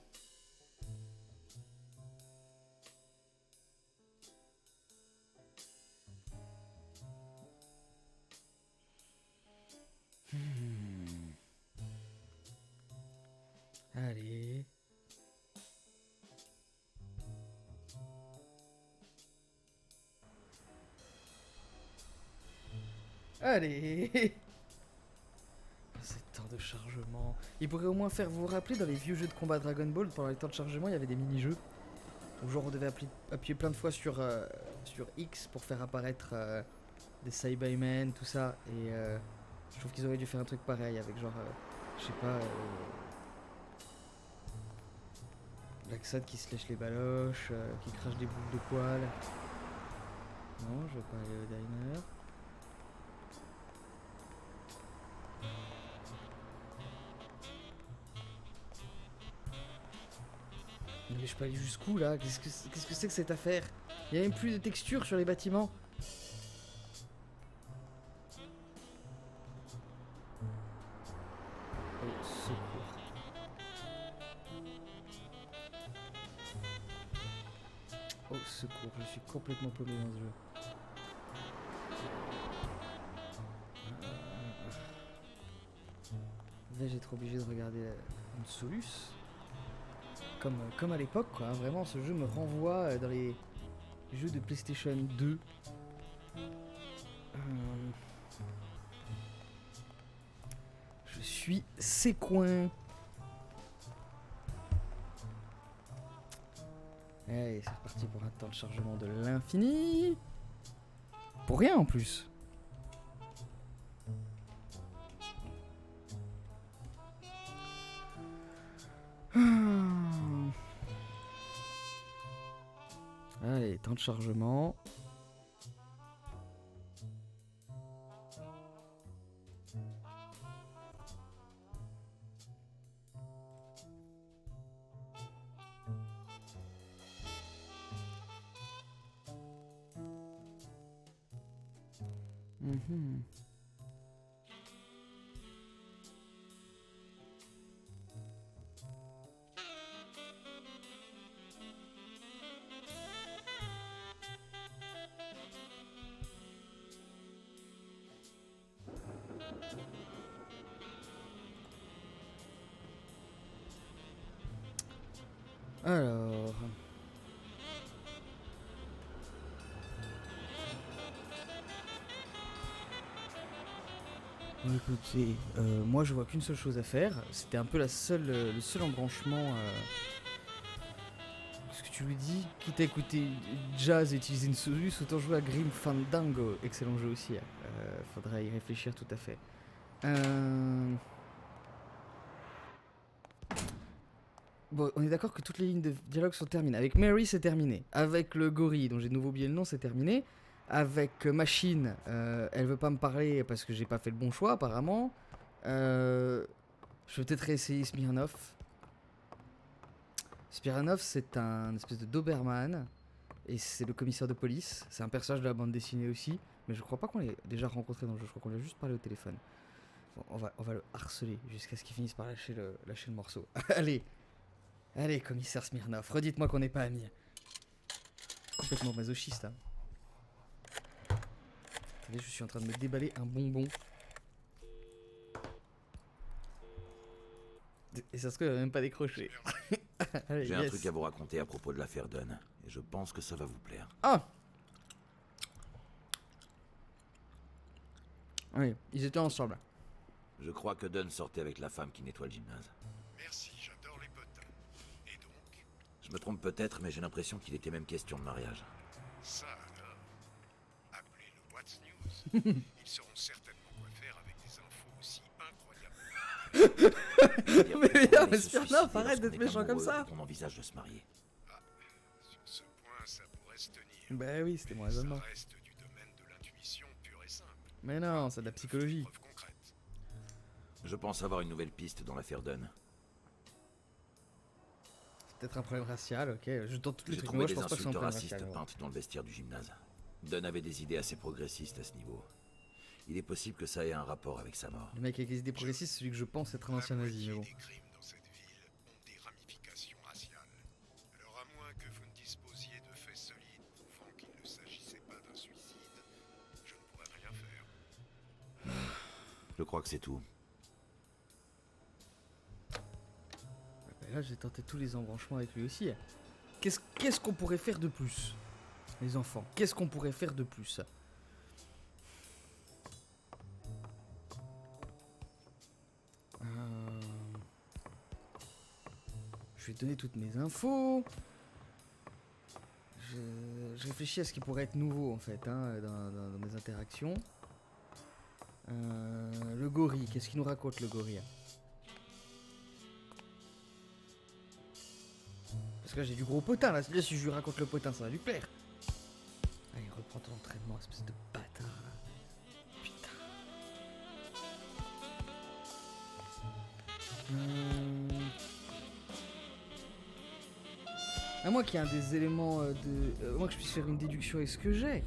Allez. Allez. C'est temps de chargement. Il pourrait au moins faire vous rappeler dans les vieux jeux de combat Dragon Ball, pendant les temps de chargement, il y avait des mini-jeux. Où genre on devait appuyer plein de fois sur X pour faire apparaître des Saibamen, tout ça. Et je trouve qu'ils auraient dû faire un truc pareil avec genre, je sais pas, Laxad qui se lèche les baloches, qui crache des boules de poils. Non, je veux pas aller au diner. Non mais je peux aller jusqu'où là? Qu'est-ce que c'est que cette affaire? Il y a même plus de texture sur les bâtiments. Oh, secours. Oh, secours, je suis complètement paumé dans ce jeu. Vais-je être obligé de regarder une Solus? Comme à l'époque, quoi. Vraiment, ce jeu me renvoie dans les jeux de PlayStation 2. Je suis sécoin. Allez, c'est reparti pour un temps de chargement de l'infini. Pour rien en plus. Allez, temps de chargement. Mhm. Alors... Bon, écoutez, moi je vois qu'une seule chose à faire. C'était un peu le seul embranchement. Ce que tu lui dis, quitte à écouter jazz et utiliser une Solus, autant jouer à Grim Fandango. Excellent jeu aussi. Faudra y réfléchir tout à fait. Bon, on est d'accord que toutes les lignes de dialogue sont terminées. Avec Mary, c'est terminé. Avec le gorille, dont j'ai de nouveau oublié le nom, c'est terminé. Avec Machine, elle veut pas me parler parce que j'ai pas fait le bon choix, apparemment. Je vais peut-être réessayer Smirnov. Smirnov, c'est un espèce de Doberman. Et c'est le commissaire de police. C'est un personnage de la bande dessinée aussi. Mais je crois pas qu'on l'ait déjà rencontré dans le jeu. Je crois qu'on lui a juste parlé au téléphone. Bon, on va le harceler jusqu'à ce qu'il finisse par lâcher le morceau. Allez! Allez, commissaire Smirnov, redites-moi qu'on n'est pas amis. Complètement masochiste, hein. Attendez, je suis en train de me déballer un bonbon. Et ça se trouve, il va même pas décrocher. Allez, J'ai un yes. truc à vous raconter à propos de l'affaire Dunn, et je pense que ça va vous plaire. Ah. Oui, ils étaient ensemble. Je crois que Dunn sortait avec la femme qui nettoie le gymnase. Merci, j'adore les potins. Et donc, Je me trompe peut-être, mais j'ai l'impression qu'il était même question de mariage. ça alors, appelez-le What's News. Ils sauront certainement quoi faire avec des infos aussi incroyables. Mais Dire mais se Smirnoff, suicider arrête d'être lorsqu'on est méchant comme amoureux ça. et qu'on envisage de se marier. Sur ce point, ça pourrait se tenir. Bah oui, c'était mon Mais raisonnement. ça reste du domaine de l'intuition pure et simple. Mais non, c'est de la psychologie. Preuve concrète. Je pense avoir une nouvelle piste dans l'affaire Dunn. C'est peut-être un problème racial, ok. Je tente tous les J'ai trucs, trouvé moi je des pense pas que c'est un insultes problème racistes racial. peintes dans le vestiaire du gymnase. Dunn avait des idées assez progressistes à ce niveau. Il est possible que ça ait un rapport avec sa mort. Le mec avec les idées progressistes, celui que je pense être un ancien La nazi, mais moitié bon. des crimes dans cette ville ont des ramifications raciales. Alors à moins que vous ne disposiez de faits solides prouvant qu'il ne s'agissait pas d'un suicide, je ne pourrais rien faire. Je crois que c'est tout. Bah là, j'ai tenté tous les embranchements avec lui aussi. Qu'est-ce qu'on pourrait faire de plus, les enfants? Qu'est-ce qu'on pourrait faire de plus? Je vais donner toutes mes infos. Je réfléchis à ce qui pourrait être nouveau en fait dans mes interactions. Le gorille, qu'est-ce qu'il nous raconte le gorille? Parce que là j'ai du gros potin là, si je lui raconte le potin ça va lui plaire. Allez, reprends ton entraînement, espèce de bâtard là. Putain. À moins qu'il y ait un des éléments à moins que je puisse faire une déduction avec ce que j'ai.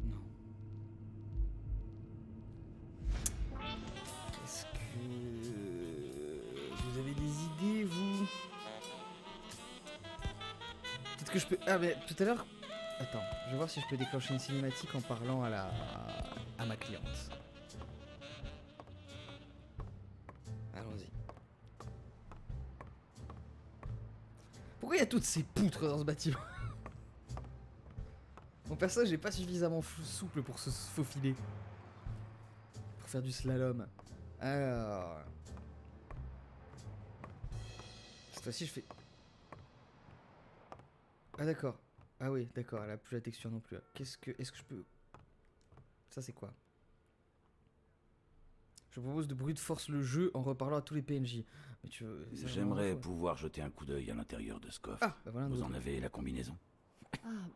Non. Qu'est-ce que... Vous avez des idées, vous? Peut-être que je peux... Ah mais tout à l'heure... Attends, je vais voir si je peux déclencher une cinématique en parlant à ma cliente. Allons-y. Pourquoi il y a toutes ces poutres dans ce bâtiment? Mon personnage n'est pas suffisamment souple pour se faufiler. Pour faire du slalom. Alors... Cette fois-ci je fais... Ah d'accord. Ah oui, d'accord, elle a plus la texture non plus. Est-ce que je peux... Ça c'est quoi? Je propose de brute force le jeu en reparlant à tous les PNJ. Mais tu veux... c'est J'aimerais vraiment fou. pouvoir jeter un coup d'œil à l'intérieur de ce coffre. Ah, bah voilà un Vous autre. en avez la combinaison? Ah,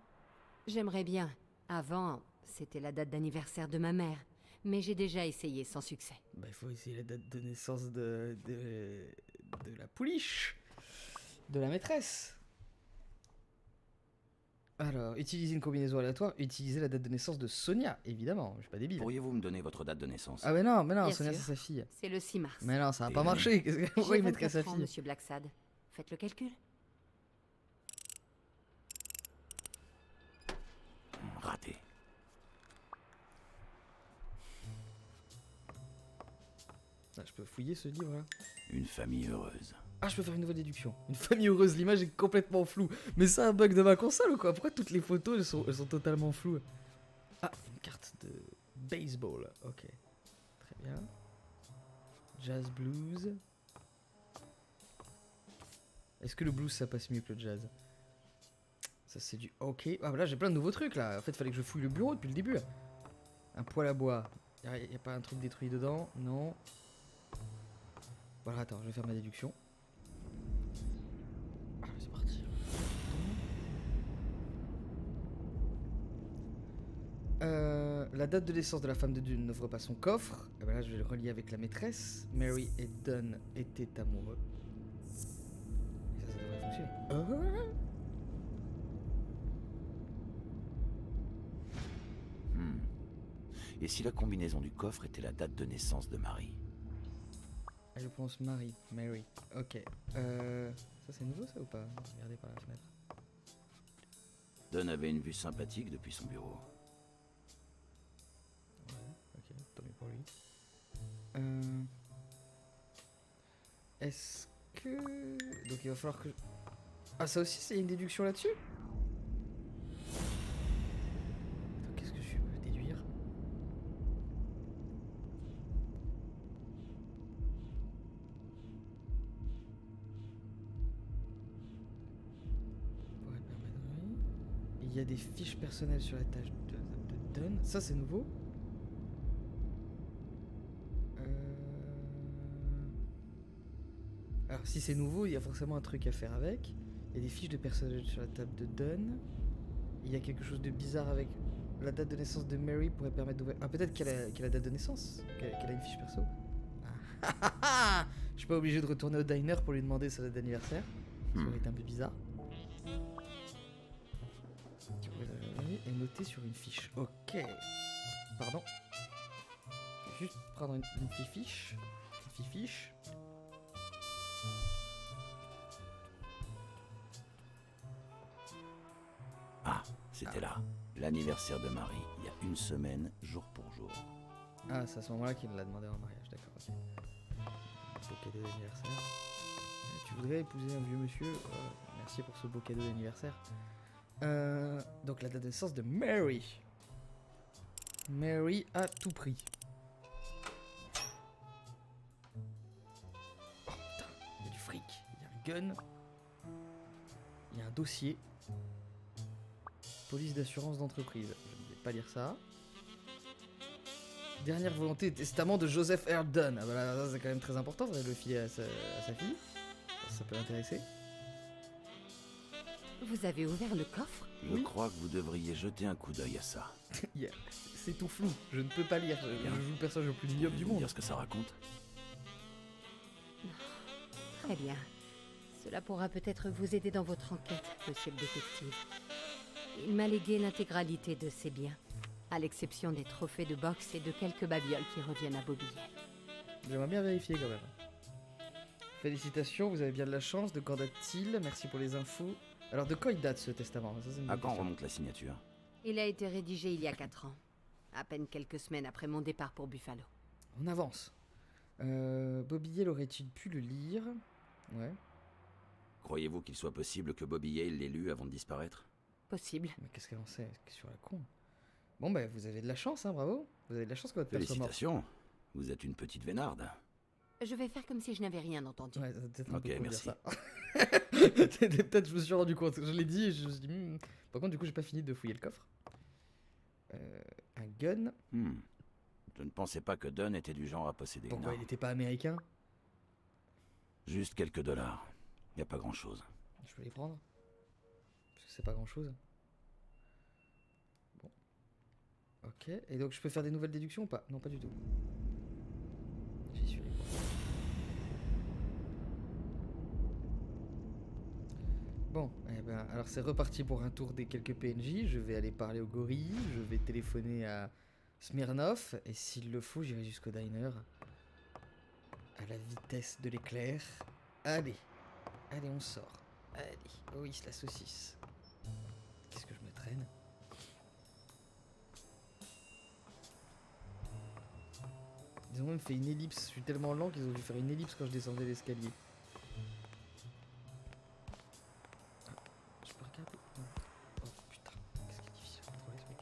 j'aimerais bien. Avant, c'était la date d'anniversaire de ma mère. Mais j'ai déjà essayé sans succès. Bah il faut essayer la date de naissance de la pouliche. De la maîtresse. Alors, utiliser une combinaison aléatoire, utiliser la date de naissance de Sonia, évidemment, je suis pas débile. Pourriez-vous me donner votre date de naissance? Ah mais non, Bien Sonia sûr. c'est sa fille. C'est le 6 mars. Mais non, ça va Et pas elle marcher. Pourquoi il J'ai mettrait sa 24 ans, fille? monsieur Blacksad. Faites le calcul. Raté. Ah, je peux fouiller ce livre là. Une famille heureuse. Ah, je peux faire une nouvelle déduction. Une famille heureuse, l'image est complètement floue. Mais c'est un bug de ma console ou quoi? Pourquoi toutes les photos elles sont totalement floues? Ah, une carte de baseball. Ok. Très bien. Jazz blues. Est-ce que le blues ça passe mieux que le jazz? Ça c'est du ok. Ah bah là j'ai plein de nouveaux trucs là. En fait fallait que je fouille le bureau depuis le début. Un poêle à bois. Y a pas un truc détruit dedans? Non. Voilà, attends, je vais faire ma déduction. Ah, c'est parti. La date de naissance de la femme de Dune n'ouvre pas son coffre. Et ben là, je vais le relier avec la maîtresse. Mary et Dunn étaient amoureux. Et ça devrait fonctionner. Et si la combinaison du coffre était la date de naissance de Marie? Je pense Mary. Ok. Ça c'est nouveau ça ou pas? Regardez par la fenêtre. Dunn avait une vue sympathique depuis son bureau. Ouais. Mary. Est-ce que... Donc il va falloir que... Ah, ça aussi, c'est une déduction là-dessus? Attends, qu'est-ce que je peux déduire? Ouais, permanent. Il y a des fiches personnelles sur la tâche de Dunn. Ça, c'est nouveau. Alors, si c'est nouveau, il y a forcément un truc à faire avec. Il y a des fiches de personnage sur la table de Dunn. Il y a quelque chose de bizarre avec la date de naissance de Mary pourrait permettre d'ouvrir. Ah, peut-être qu'elle a la date de naissance, qu'elle a une fiche perso. Ah. Je suis pas obligé de retourner au diner pour lui demander sa date d'anniversaire. Ça aurait été un peu bizarre. Et noté sur une fiche. Ok. Pardon. Je vais juste prendre une petite fiche. Une petite fiche. Ah, c'était là. L'anniversaire de Marie, il y a une semaine, jour pour jour. Ah, c'est à ce moment-là qu'il l'a demandé en mariage, d'accord, ok. Beau cadeau d'anniversaire. Tu voudrais épouser un vieux monsieur? Merci pour ce beau cadeau d'anniversaire. Donc la date de naissance de Mary. Mary à tout prix. Oh putain, il y a du fric, il y a un gun. Il y a un dossier. Police d'assurance d'entreprise. Je ne vais pas lire ça. Dernière volonté et testament de Joseph R. Dunn. Ah bah là, ça c'est quand même très important, faudrait le filer à sa fille. Ça peut l'intéresser. Vous avez ouvert le coffre? Je crois que vous devriez jeter un coup d'œil à ça. Yeah. C'est tout flou, je ne peux pas lire. Je joue le personnage le plus ignoble du Vous monde. dire ce que ça raconte? Très bien. Cela pourra peut-être vous aider dans votre enquête, monsieur le détective. Il m'a légué l'intégralité de ses biens, à l'exception des trophées de boxe et de quelques babioles qui reviennent à Bobby. J'aimerais bien vérifier quand même. Félicitations, vous avez bien de la chance. De quand date-t-il? Merci pour les infos. Alors de quand il date ce testament? Ça, c'est une À bonne quand question. remonte la signature? Il a été rédigé il y a 4 ans, à peine quelques semaines après mon départ pour Buffalo. On avance. Bobby Yale aurait-il pu le lire? Ouais. Croyez-vous qu'il soit possible que Bobby Yale l'ait lu avant de disparaître? Possible. Mais qu'est-ce qu'elle en sait? Qu'est-ce sur la con? Bon bah vous avez de la chance, hein, bravo. Vous avez de la chance que votre père soit mort. Félicitations, vous êtes une petite vénarde. Je vais faire comme si je n'avais rien entendu. Ouais, c'est peut-être un Ok, peu con de dire merci. ça. Peut-être je me suis rendu compte. Je l'ai dit et je me suis dit... Par contre, du coup, j'ai pas fini de fouiller le coffre. Un gun. Je ne pensais pas que Dunn était du genre à posséder une Pourquoi arme. il était pas américain? Juste quelques dollars. Y a pas grand-chose. Je peux les prendre? Parce que c'est pas grand-chose. Bon. Ok. Et donc, je peux faire des nouvelles déductions ou pas? Non, pas du tout. J'y suis allé. Bon, eh ben, alors c'est reparti pour un tour des quelques PNJ. Je vais aller parler au gorille, je vais téléphoner à Smirnov, et s'il le faut, j'irai jusqu'au diner. À la vitesse de l'éclair. Allez, allez, on sort. Allez, oh oui, c'est la saucisse. Qu'est-ce que je me traîne? Ils ont même fait une ellipse, je suis tellement lent qu'ils ont dû faire une ellipse quand je descendais l'escalier. Je peux regarder? Non. Oh putain, qu'est-ce qui est difficile à contrôler ce mec.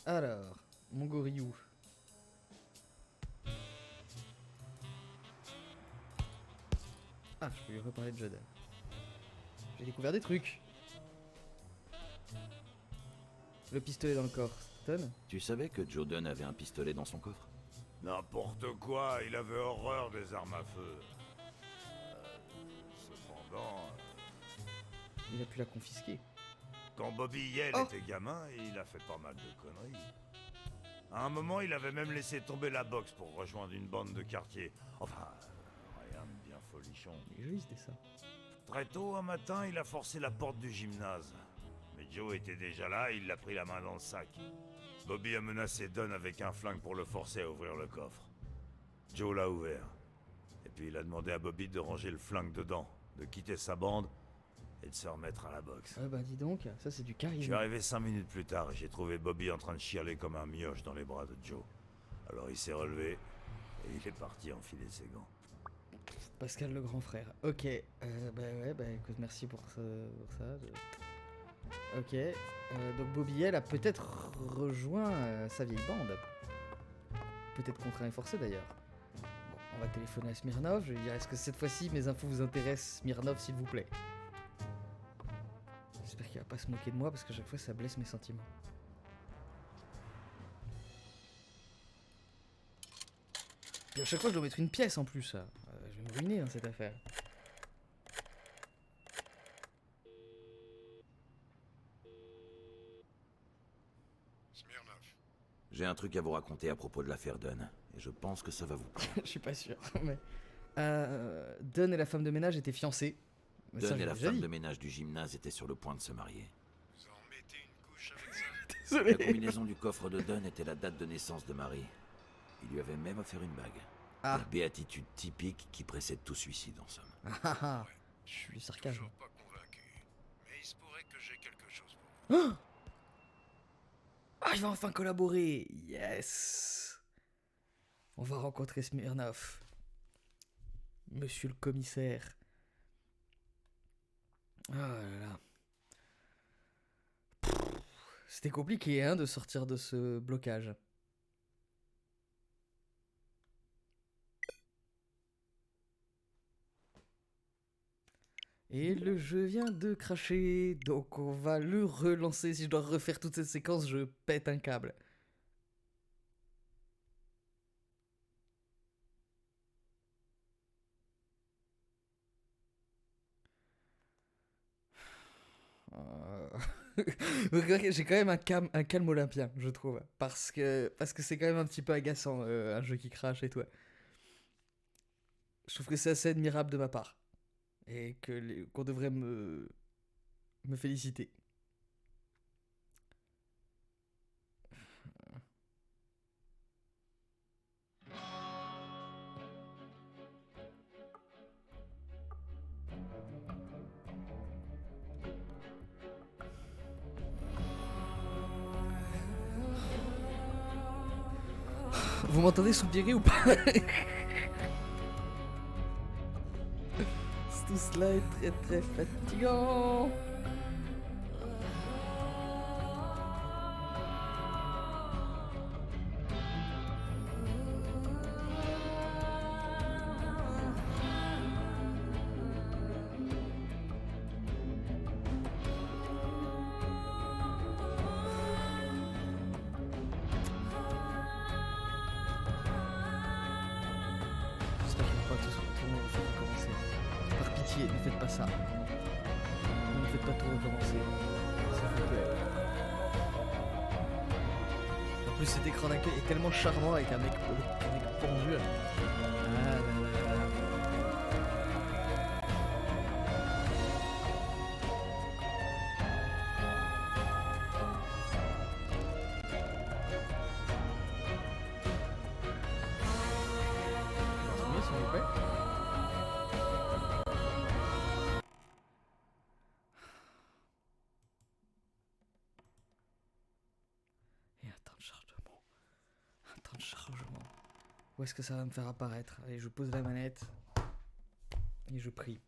Alors, mon gorillou. Ah, je peux lui reparler de Jordan. J'ai découvert des trucs. Le pistolet dans le coffre, Stone. Tu savais que Joe Dunn avait un pistolet dans son coffre? N'importe quoi, il avait horreur des armes à feu. Cependant, Il a pu la confisquer. quand Bobby Yale Oh. était gamin, il a fait pas mal de conneries. À un moment, il avait même laissé tomber la boxe pour rejoindre une bande de quartier. Enfin, rien de bien folichon. Il est joli ce dessin. Très tôt un matin, il a forcé la porte du gymnase. Mais Joe était déjà là et il l'a pris la main dans le sac. Bobby a menacé Dunn avec un flingue pour le forcer à ouvrir le coffre. Joe l'a ouvert. Et puis il a demandé à Bobby de ranger le flingue dedans, de quitter sa bande et de se remettre à la boxe. Ah bah dis donc, ça c'est du Je suis charisme. arrivé 5 minutes plus tard et j'ai trouvé Bobby en train de chialer comme un mioche dans les bras de Joe. Alors il s'est relevé et il est parti enfiler ses gants. Pascal le grand frère. Ok, bah ouais, bah écoute, merci pour ça. Ok, donc Bobby L a peut-être rejoint sa vieille bande. Peut-être contraint et forcé d'ailleurs. Bon, on va téléphoner à Smirnov, je vais lui dire est-ce que cette fois-ci mes infos vous intéressent, Smirnov, s'il vous plaît. J'espère qu'il va pas se moquer de moi parce que chaque fois ça blesse mes sentiments. Et à chaque fois je dois mettre une pièce en plus. Je vais me ruiner dans cette affaire. Smirnov. J'ai un truc à vous raconter à propos de l'affaire Dunn, et je pense que ça va vous plaire. Je suis pas sûr, mais... Dunn et la femme de ménage étaient fiancés. Mais ça, Dunn je et la l'ai déjà femme dit. de ménage du gymnase étaient sur le point de se marier. Vous en mettez une couche avec ça? La Désolé. combinaison du coffre de Dunn était la date de naissance de Marie. Il lui avait même offert une bague. Ah. La béatitude typique qui précède tout suicide, en somme. Ah ah. Je suis sarcasme. Toujours pas convaincu. Mais il se pourrait que j'ai quelque chose pour vous. Ah, il va enfin collaborer. Yes. On va rencontrer Smirnov. Monsieur le commissaire. Ah là là. C'était compliqué, hein, de sortir de ce blocage. Et le jeu vient de cracher, donc on va le relancer. Si je dois refaire toute cette séquence, je pète un câble. J'ai quand même un calme olympien, je trouve. Parce que c'est quand même un petit peu agaçant, un jeu qui crache et tout. Je trouve que c'est assez admirable de ma part. Et qu'on devrait me féliciter. Vous m'entendez soupirer ou pas? Tout cela est très très fatigant. J'espère qu'ils vont pas tout le monde refaire recommencer. Par pitié, ne faites pas ça. Ne faites pas tout recommencer. S'il vous plaît. En plus, cet écran d'accueil est tellement charmant avec un mec pendu. Ah là là là. Continuez, s'il vous plaît. Et un temps de chargement. Un temps de chargement. Où est-ce que ça va me faire apparaître? Allez, je pose la manette. Et je prie.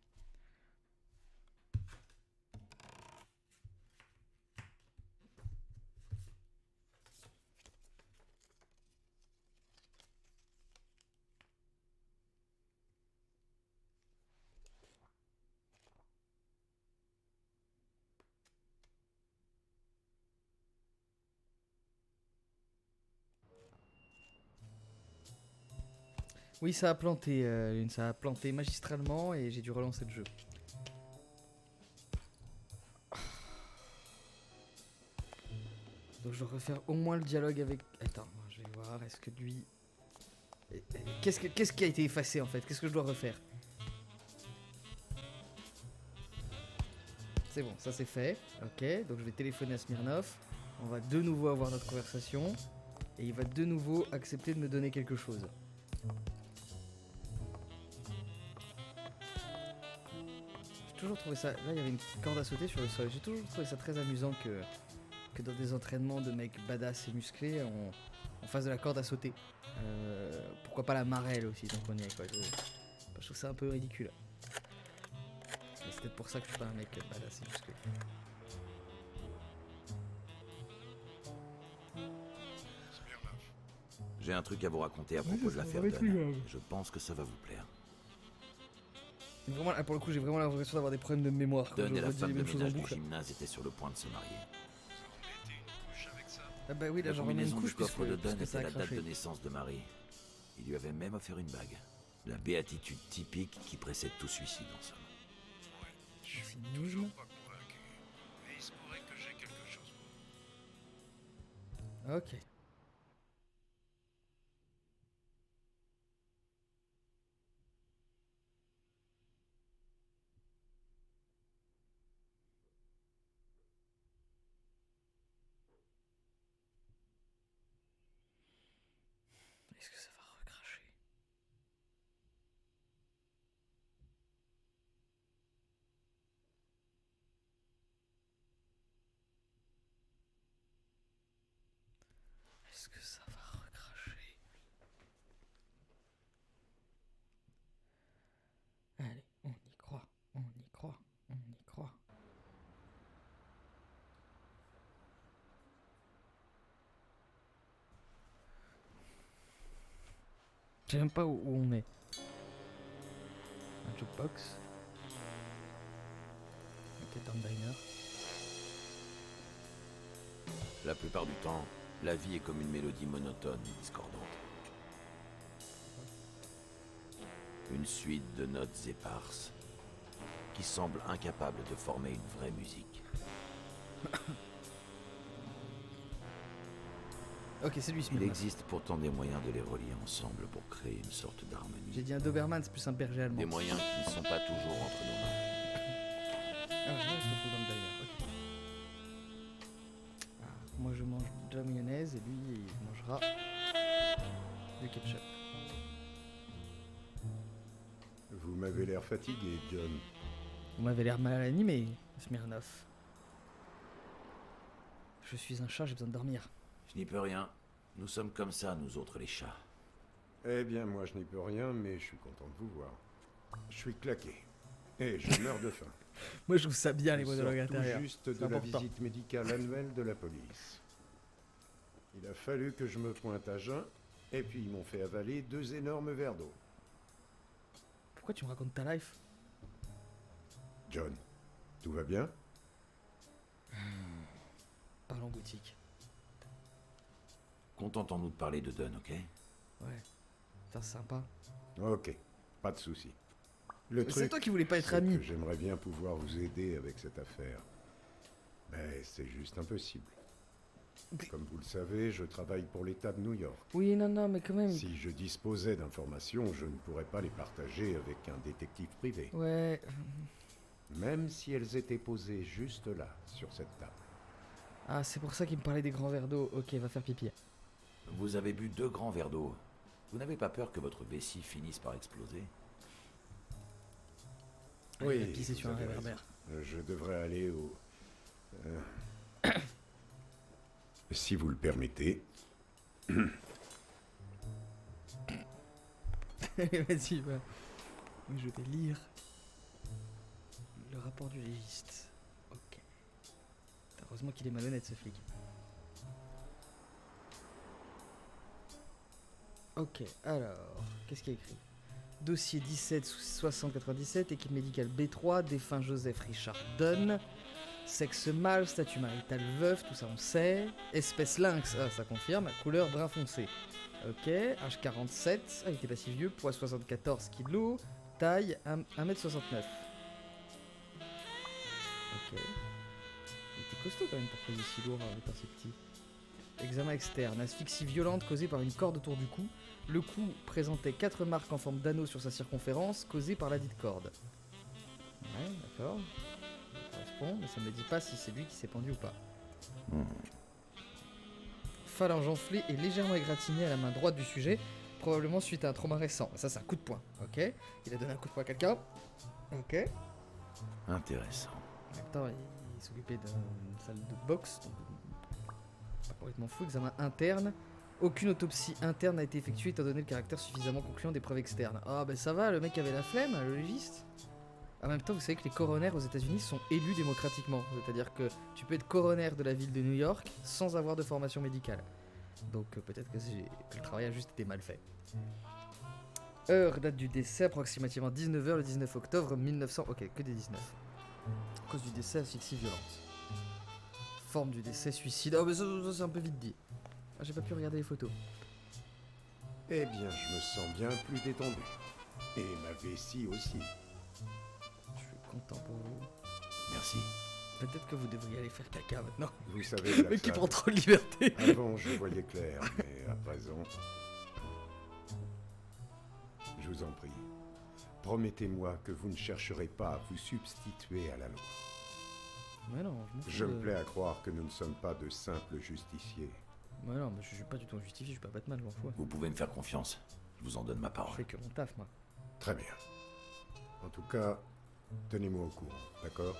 Oui, ça a planté, Lune, ça a planté magistralement et j'ai dû relancer le jeu. Donc je dois refaire au moins le dialogue avec... Attends, je vais voir, est-ce que lui... Qu'est-ce qui a été effacé en fait? Qu'est-ce que je dois refaire? C'est bon, ça c'est fait. Ok, donc je vais téléphoner à Smirnov. On va de nouveau avoir notre conversation. Et il va de nouveau accepter de me donner quelque chose. J'ai toujours trouvé ça... Là, il y avait une petite corde à sauter sur le sol. J'ai toujours trouvé ça très amusant que dans des entraînements de mecs badass et musclés, on fasse de la corde à sauter. Pourquoi pas la marelle aussi, tant qu'on y est, quoi. Je trouve ça un peu ridicule. Mais c'est peut-être pour ça que je suis pas un mec badass, c'est juste que... Smirnov, J'ai un truc à vous raconter à propos de l'affaire Dunn. Je pense que ça va vous plaire. Vraiment, là, pour le coup, j'ai vraiment l'impression d'avoir des problèmes de mémoire quand Dunn et je la redis femme les de mêmes choses en ménage du boucle. gymnase étaient sur le point de se marier. vous en mettez une couche avec ça? Ah bah oui, là La j'en remets une combinaison du couche coffre de Dunn puisque ça était a la date craché. de naissance de Marie. Il lui avait même offert une bague. La béatitude typique qui précède tout suicide en somme. Je suis Cynisme. toujours pas convaincu. Mais il se pourrait que j'ai quelque chose pour vous. Ok. Est-ce que ça va recracher? Est-ce que ça va recracher? Allez, on y croit, on y croit, on y croit. Je sais même pas où on est. Un jukebox. Ok, dans le diner. La plupart du temps, la vie est comme une mélodie monotone, discordante. Une suite de notes éparses qui semblent incapables de former une vraie musique. Ok, c'est lui, Il Smirnov. existe pourtant des moyens de les relier ensemble pour créer une sorte J'ai d'harmonie. dit un Doberman, c'est plus un berger allemand. Des moyens qui ne sont pas toujours entre nos mains. Ah, ouais, il se retrouve dans le diner, ok. Ah, moi je mange de la mayonnaise et lui il mangera du ketchup. Vous m'avez l'air fatigué, John. Vous m'avez l'air mal animé, Smirnov. Je suis un chat, j'ai besoin de dormir. Je n'y peux rien. Nous sommes comme ça, nous autres les chats. Eh bien, moi, je n'y peux rien, mais je suis content de vous voir. Je suis claqué. Et je meurs de faim. Moi je trouve ça bien les Je monologues sors tout intérieurs. juste C'est de la important. visite médicale annuelle de la police. Il a fallu que je me pointe à jeun, et puis ils m'ont fait avaler 2 énormes verres d'eau. Pourquoi tu me racontes ta life? John, tout va bien? Parle en boutique. Contentons-nous de parler de Dunn, ok? Ouais, ça c'est sympa. Ok, pas de souci. Le C'est truc, toi qui voulais pas être c'est ami. que j'aimerais bien pouvoir vous aider avec cette affaire. Mais c'est juste impossible. Comme vous le savez, je travaille pour l'État de New York. Oui, non, mais quand même. Si je disposais d'informations, je ne pourrais pas les partager avec un détective privé. Ouais. Même si elles étaient posées juste là, sur cette table. Ah, c'est pour ça qu'il me parlait des grands verres d'eau. Ok, va faire pipi. Vous avez bu 2 grands verres d'eau. Vous n'avez pas peur que votre vessie finisse par exploser? Il a pissé vous sur un avez réverbère. raison. Je devrais aller au... si vous le permettez. Vas-y, va. Oui, je vais lire le rapport du légiste. Ok. Heureusement qu'il est malhonnête, ce flic. Ok, alors, qu'est-ce qu'il y a écrit? Dossier 17 6097, équipe médicale B3, défunt Joseph Richard Dunn. Sexe mâle, statut marital veuf, tout ça on sait. Espèce lynx, ah, ça confirme. Couleur brun foncé. Ok, âge 47, ah, il était pas si vieux, poids 74 kg, taille 1m69. Ok. Il était costaud quand même pour poser si lourd étant si petit. Examen externe, asphyxie violente causée par une corde autour du cou. Le cou présentait 4 marques en forme d'anneau sur sa circonférence, causées par la dite corde. Ouais, d'accord. Ça correspond, mais ça me dit pas si c'est lui qui s'est pendu ou pas. Phalange enflée et légèrement égratignée à la main droite du sujet, probablement suite à un trauma récent. Ça, c'est un coup de poing, ok? Il a donné un coup de poing à quelqu'un. Ok. Intéressant. En même temps, il s'occupait d'une salle de boxe, donc pas complètement fou. Examen interne, Aucune autopsie interne n'a été effectuée étant donné le caractère suffisamment concluant des preuves externes. Ah bah ça va, le mec avait la flemme, le légiste. En même temps, vous savez que les coronaires aux États-Unis sont élus démocratiquement. C'est-à-dire que tu peux être coroner de la ville de New York sans avoir de formation médicale. Donc peut-être que le travail a juste été mal fait. Heure, date du décès, approximativement 19h le 19 octobre 1900... Ok, que des 19. Cause du décès, asphyxie violente. Forme du décès, suicide. Oh mais ça c'est un peu vite dit. Ah, j'ai pas pu regarder les photos. Eh bien, je me sens bien plus détendu. Et ma vessie aussi. Je suis content pour vous. Merci. Peut-être que vous devriez aller faire caca maintenant. Vous savez, Le mec qui prend trop de liberté. avant, je voyais clair, mais à présent... Je vous en prie, promettez-moi que vous ne chercherez pas à vous substituer à la loi. Mais non, je m'en fous Je me de- plais à croire que nous ne sommes pas de simples justiciers. Mais non, mais je suis pas du tout justifié, je suis pas Batman, je m'en fous. Vous pouvez me faire confiance. Je vous en donne ma Je parole. fais que mon taf, moi. Très bien. En tout cas, tenez-moi au courant, d'accord?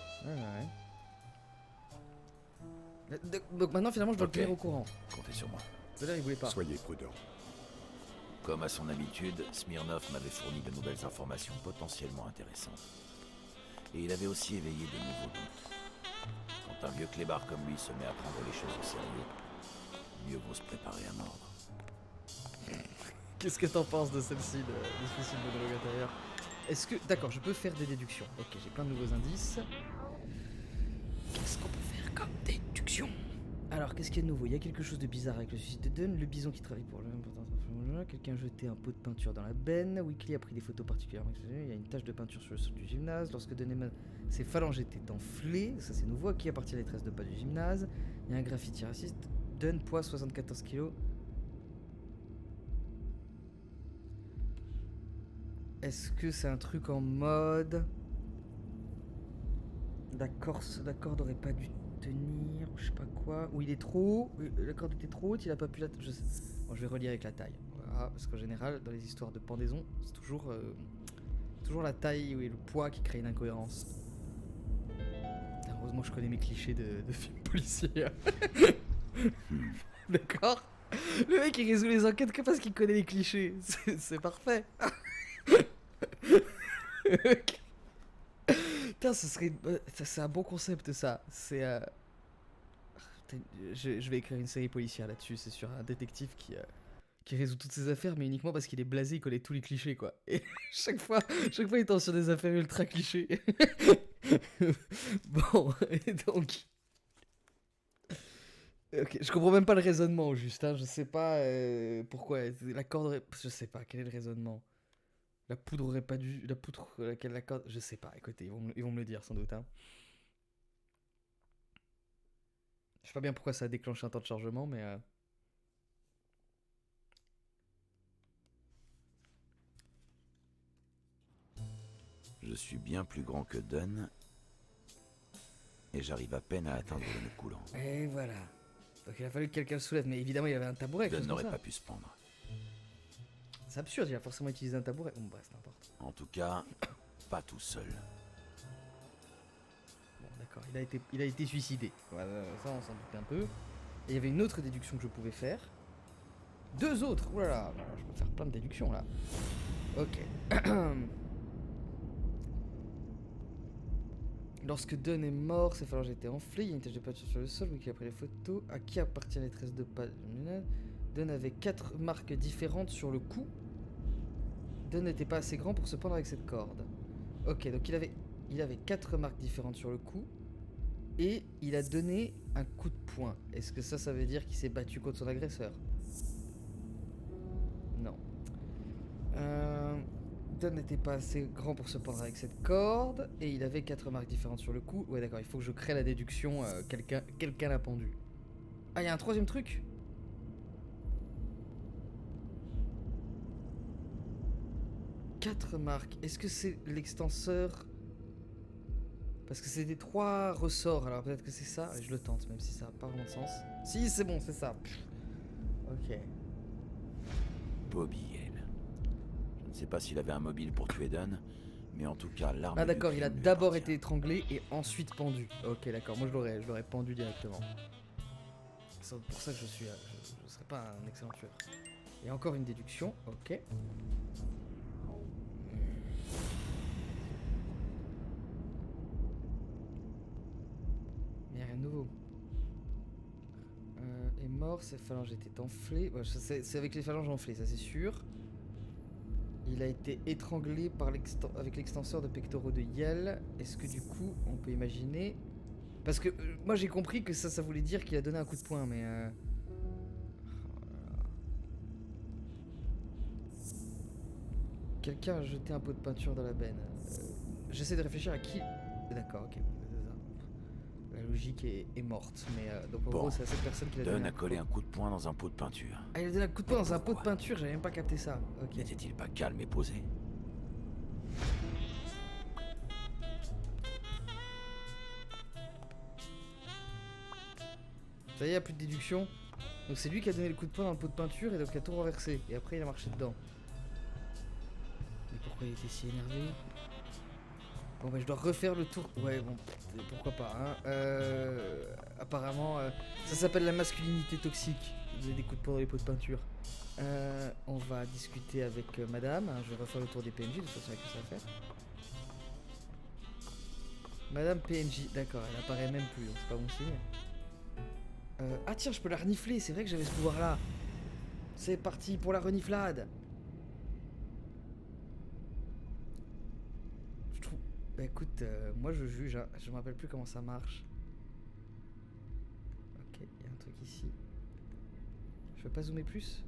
Ouais. Donc maintenant, finalement, je dois Ok. le tenir au courant. Comptez sur moi. C'est-à-dire, il voulait pas. Soyez prudents. Comme à son habitude, Smirnov m'avait fourni de nouvelles informations potentiellement intéressantes. Et il avait aussi éveillé de nouveaux doutes. Quand un vieux clébard comme lui se met à prendre les choses au sérieux, mieux vaut se préparer à mordre. Qu'est-ce que t'en penses de celle-ci, de suicide de drogue intérieure? Est-ce que... D'accord, je peux faire des déductions. Ok, j'ai plein de nouveaux indices. Qu'est-ce qu'on peut faire comme déduction? Alors, qu'est-ce qu'il y a de nouveau? Il y a quelque chose de bizarre avec le suicide de Dunn, le bison qui travaille pour quelqu'un a jeté un pot de peinture dans la benne, Weekly a pris des photos particulièrement exagérées, il y a une tache de peinture sur le sol du gymnase, lorsque Dunn ses phalanges étaient enflées, ça c'est nouveau, à qui appartient les traces de pas du gymnase, il y a un graffiti raciste, Dunn poids 74 kg. Est-ce que c'est un truc en mode... la corde aurait pas dû tenir, ou je sais pas quoi, ou il est trop haut, la corde était trop haute, il a pas pu la... Je sais. Bon, je vais relier avec la taille, voilà, parce qu'en général, dans les histoires de pendaison, c'est toujours la taille et le poids qui crée une incohérence. Heureusement, je connais mes clichés de films policiers. D'accord? Le mec, il résout les enquêtes que parce qu'il connaît les clichés. C'est parfait. Ok. Putain, c'est un bon concept ça. C'est putain, je vais écrire une série policière là-dessus. C'est sur un détective qui résout toutes ses affaires, mais uniquement parce qu'il est blasé, il connaît tous les clichés quoi. Et chaque fois il tombe sur des affaires ultra clichés. Bon, et donc. Ok, je comprends même pas le raisonnement juste. Hein. Je sais pas pourquoi la corde aurait... Je sais pas quel est le raisonnement. La poudre aurait pas dû... La poutre laquelle la corde... Je sais pas, écoutez, ils vont me le dire sans doute. Hein. Je sais pas bien pourquoi ça a déclenché un temps de chargement, mais... Je suis bien plus grand que Dunn, et j'arrive à peine à atteindre le nœud coulant. Et voilà. Donc il a fallu que quelqu'un le soulève, mais évidemment il y avait un tabouret. Dunn Dunn n'aurait pas pu se pendre. C'est absurde, il a forcément utilisé un tabouret. Bon bref, n'importe. En tout cas, pas tout seul. Bon d'accord, il a été suicidé. Voilà, ça on s'en doutait un peu. Et il y avait une autre déduction que je pouvais faire. Deux autres. Oh là là, je peux faire plein de déductions là. Ok. Lorsque Dunn est mort, ses phalanges étaient enflées, il y a une tache de peinture sur le sol, Wiki a pris les photos. À qui appartient les traces de pas? Dunn avait 4 marques différentes sur le cou. Dunn n'était pas assez grand pour se pendre avec cette corde. Ok, donc il avait 4 marques différentes sur le cou. Et il a donné un coup de poing. Est-ce que ça veut dire qu'il s'est battu contre son agresseur? Non. Dunn n'était pas assez grand pour se pendre avec cette corde. Et il avait 4 marques différentes sur le cou. Ouais d'accord, il faut que je crée la déduction. Quelqu'un l'a pendu. Ah, il y a un troisième truc. Quatre marques. Est-ce que c'est l'extenseur? Parce que c'est des 3 ressorts. Alors peut-être que c'est ça. Et je le tente, même si ça n'a pas vraiment de sens. Si, c'est bon, c'est ça. Ok. Bobby Hale. Je ne sais pas s'il avait un mobile pour tuer Dunn, mais en tout cas, l'arme. Ah du d'accord, il a crime lui d'abord appartient. été étrangulé et ensuite pendu. Ok, d'accord. Moi je l'aurais pendu directement. C'est pour ça que je suis là. Je ne serais pas un excellent tueur. Et encore une déduction, ok. Mais rien de nouveau. Est mort, ses phalanges étaient enflées. Ouais, c'est avec les phalanges enflées, ça c'est sûr. Il a été étranglé par avec l'extenseur de pectoraux de Yale. Est-ce que du coup, on peut imaginer... Parce que moi j'ai compris que ça voulait dire qu'il a donné un coup de poing, mais... Quelqu'un a jeté un pot de peinture dans la benne. J'essaie de réfléchir à qui... D'accord, ok. La logique est morte, mais donc en gros c'est à cette personne qui l'a donné. Dunn a collé un coup de poing dans un pot de peinture. Ah, il a donné un coup de poing dans un pot de peinture, j'avais même pas capté ça. Ok. N'était-il pas calme et posé? Ça y est, il n'y a plus de déduction. Donc c'est lui qui a donné le coup de poing dans le pot de peinture et donc il a tout renversé. Et après il a marché dedans. Mais pourquoi il était si énervé? Bon bah je dois refaire le tour. Ouais bon, pourquoi pas hein. Apparemment ça s'appelle la masculinité toxique. Vous avez des coups de poing dans les pots de peinture. On va discuter avec madame. Je vais refaire le tour des PNJ, de toute façon avec ça à faire. Madame PNJ, d'accord, elle apparaît même plus, donc c'est pas bon signe. Ah tiens, je peux la renifler, c'est vrai que j'avais ce pouvoir là. C'est parti pour la reniflade. Je trouve... Bah écoute, moi je juge, hein. Je me rappelle plus comment ça marche. Ok, il y a un truc ici. Je peux pas zoomer plus?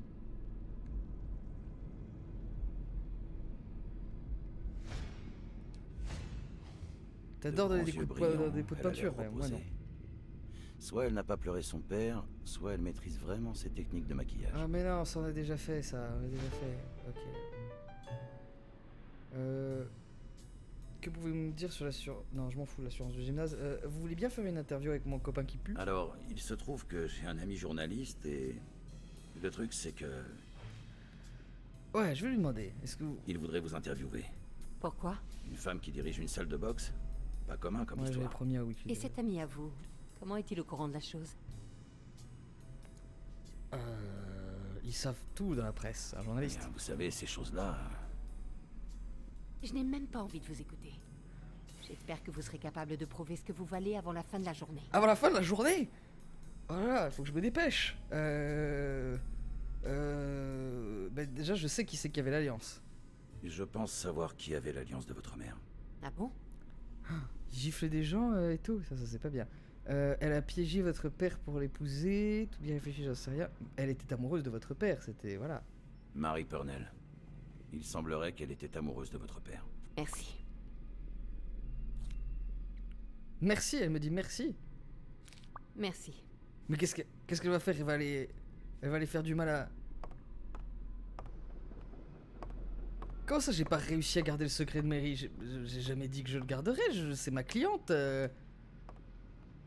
T'adores donner des coups de poing dans des pots de peinture, ouais, moi non. Soit elle n'a pas pleuré son père, soit elle maîtrise vraiment ses techniques de maquillage. Ah mais non, ça on a déjà fait ça, on a déjà fait. Ok. Que pouvez-vous me dire sur Non, je m'en fous, l'assurance du gymnase. Vous voulez bien faire une interview avec mon copain qui pue? Alors, il se trouve que j'ai un ami journaliste et... Le truc c'est que... Ouais, je vais lui demander. Est-ce que vous... Il voudrait vous interviewer. Pourquoi? Une femme qui dirige une salle de boxe? Pas commun comme Ouais, j'avais histoire. promis à Weekly. Et cet ami à vous, comment est-il au courant de la chose? Ils savent tout dans la presse, un journaliste. Bien, vous savez, ces choses-là... Je n'ai même pas envie de vous écouter. J'espère que vous serez capable de prouver ce que vous valez avant la fin de la journée. Avant la fin de la journée? Voilà, il faut que je me dépêche. Bah déjà, je sais qui c'est qui avait l'alliance. Je pense savoir qui avait l'alliance de votre mère. Ah bon? Gifler des gens et tout, ça c'est pas bien. Elle a piégé votre père pour l'épouser, tout bien réfléchi, j'en sais rien. Elle était amoureuse de votre père, c'était... voilà. Marie Purnell. Il semblerait qu'elle était amoureuse de votre père. Merci. Merci, elle me dit merci. Merci. Mais qu'est-ce qu'elle va faire? Elle va aller faire du mal à... Comment ça j'ai pas réussi à garder le secret de Mary? J'ai jamais dit que je le garderais, c'est ma cliente.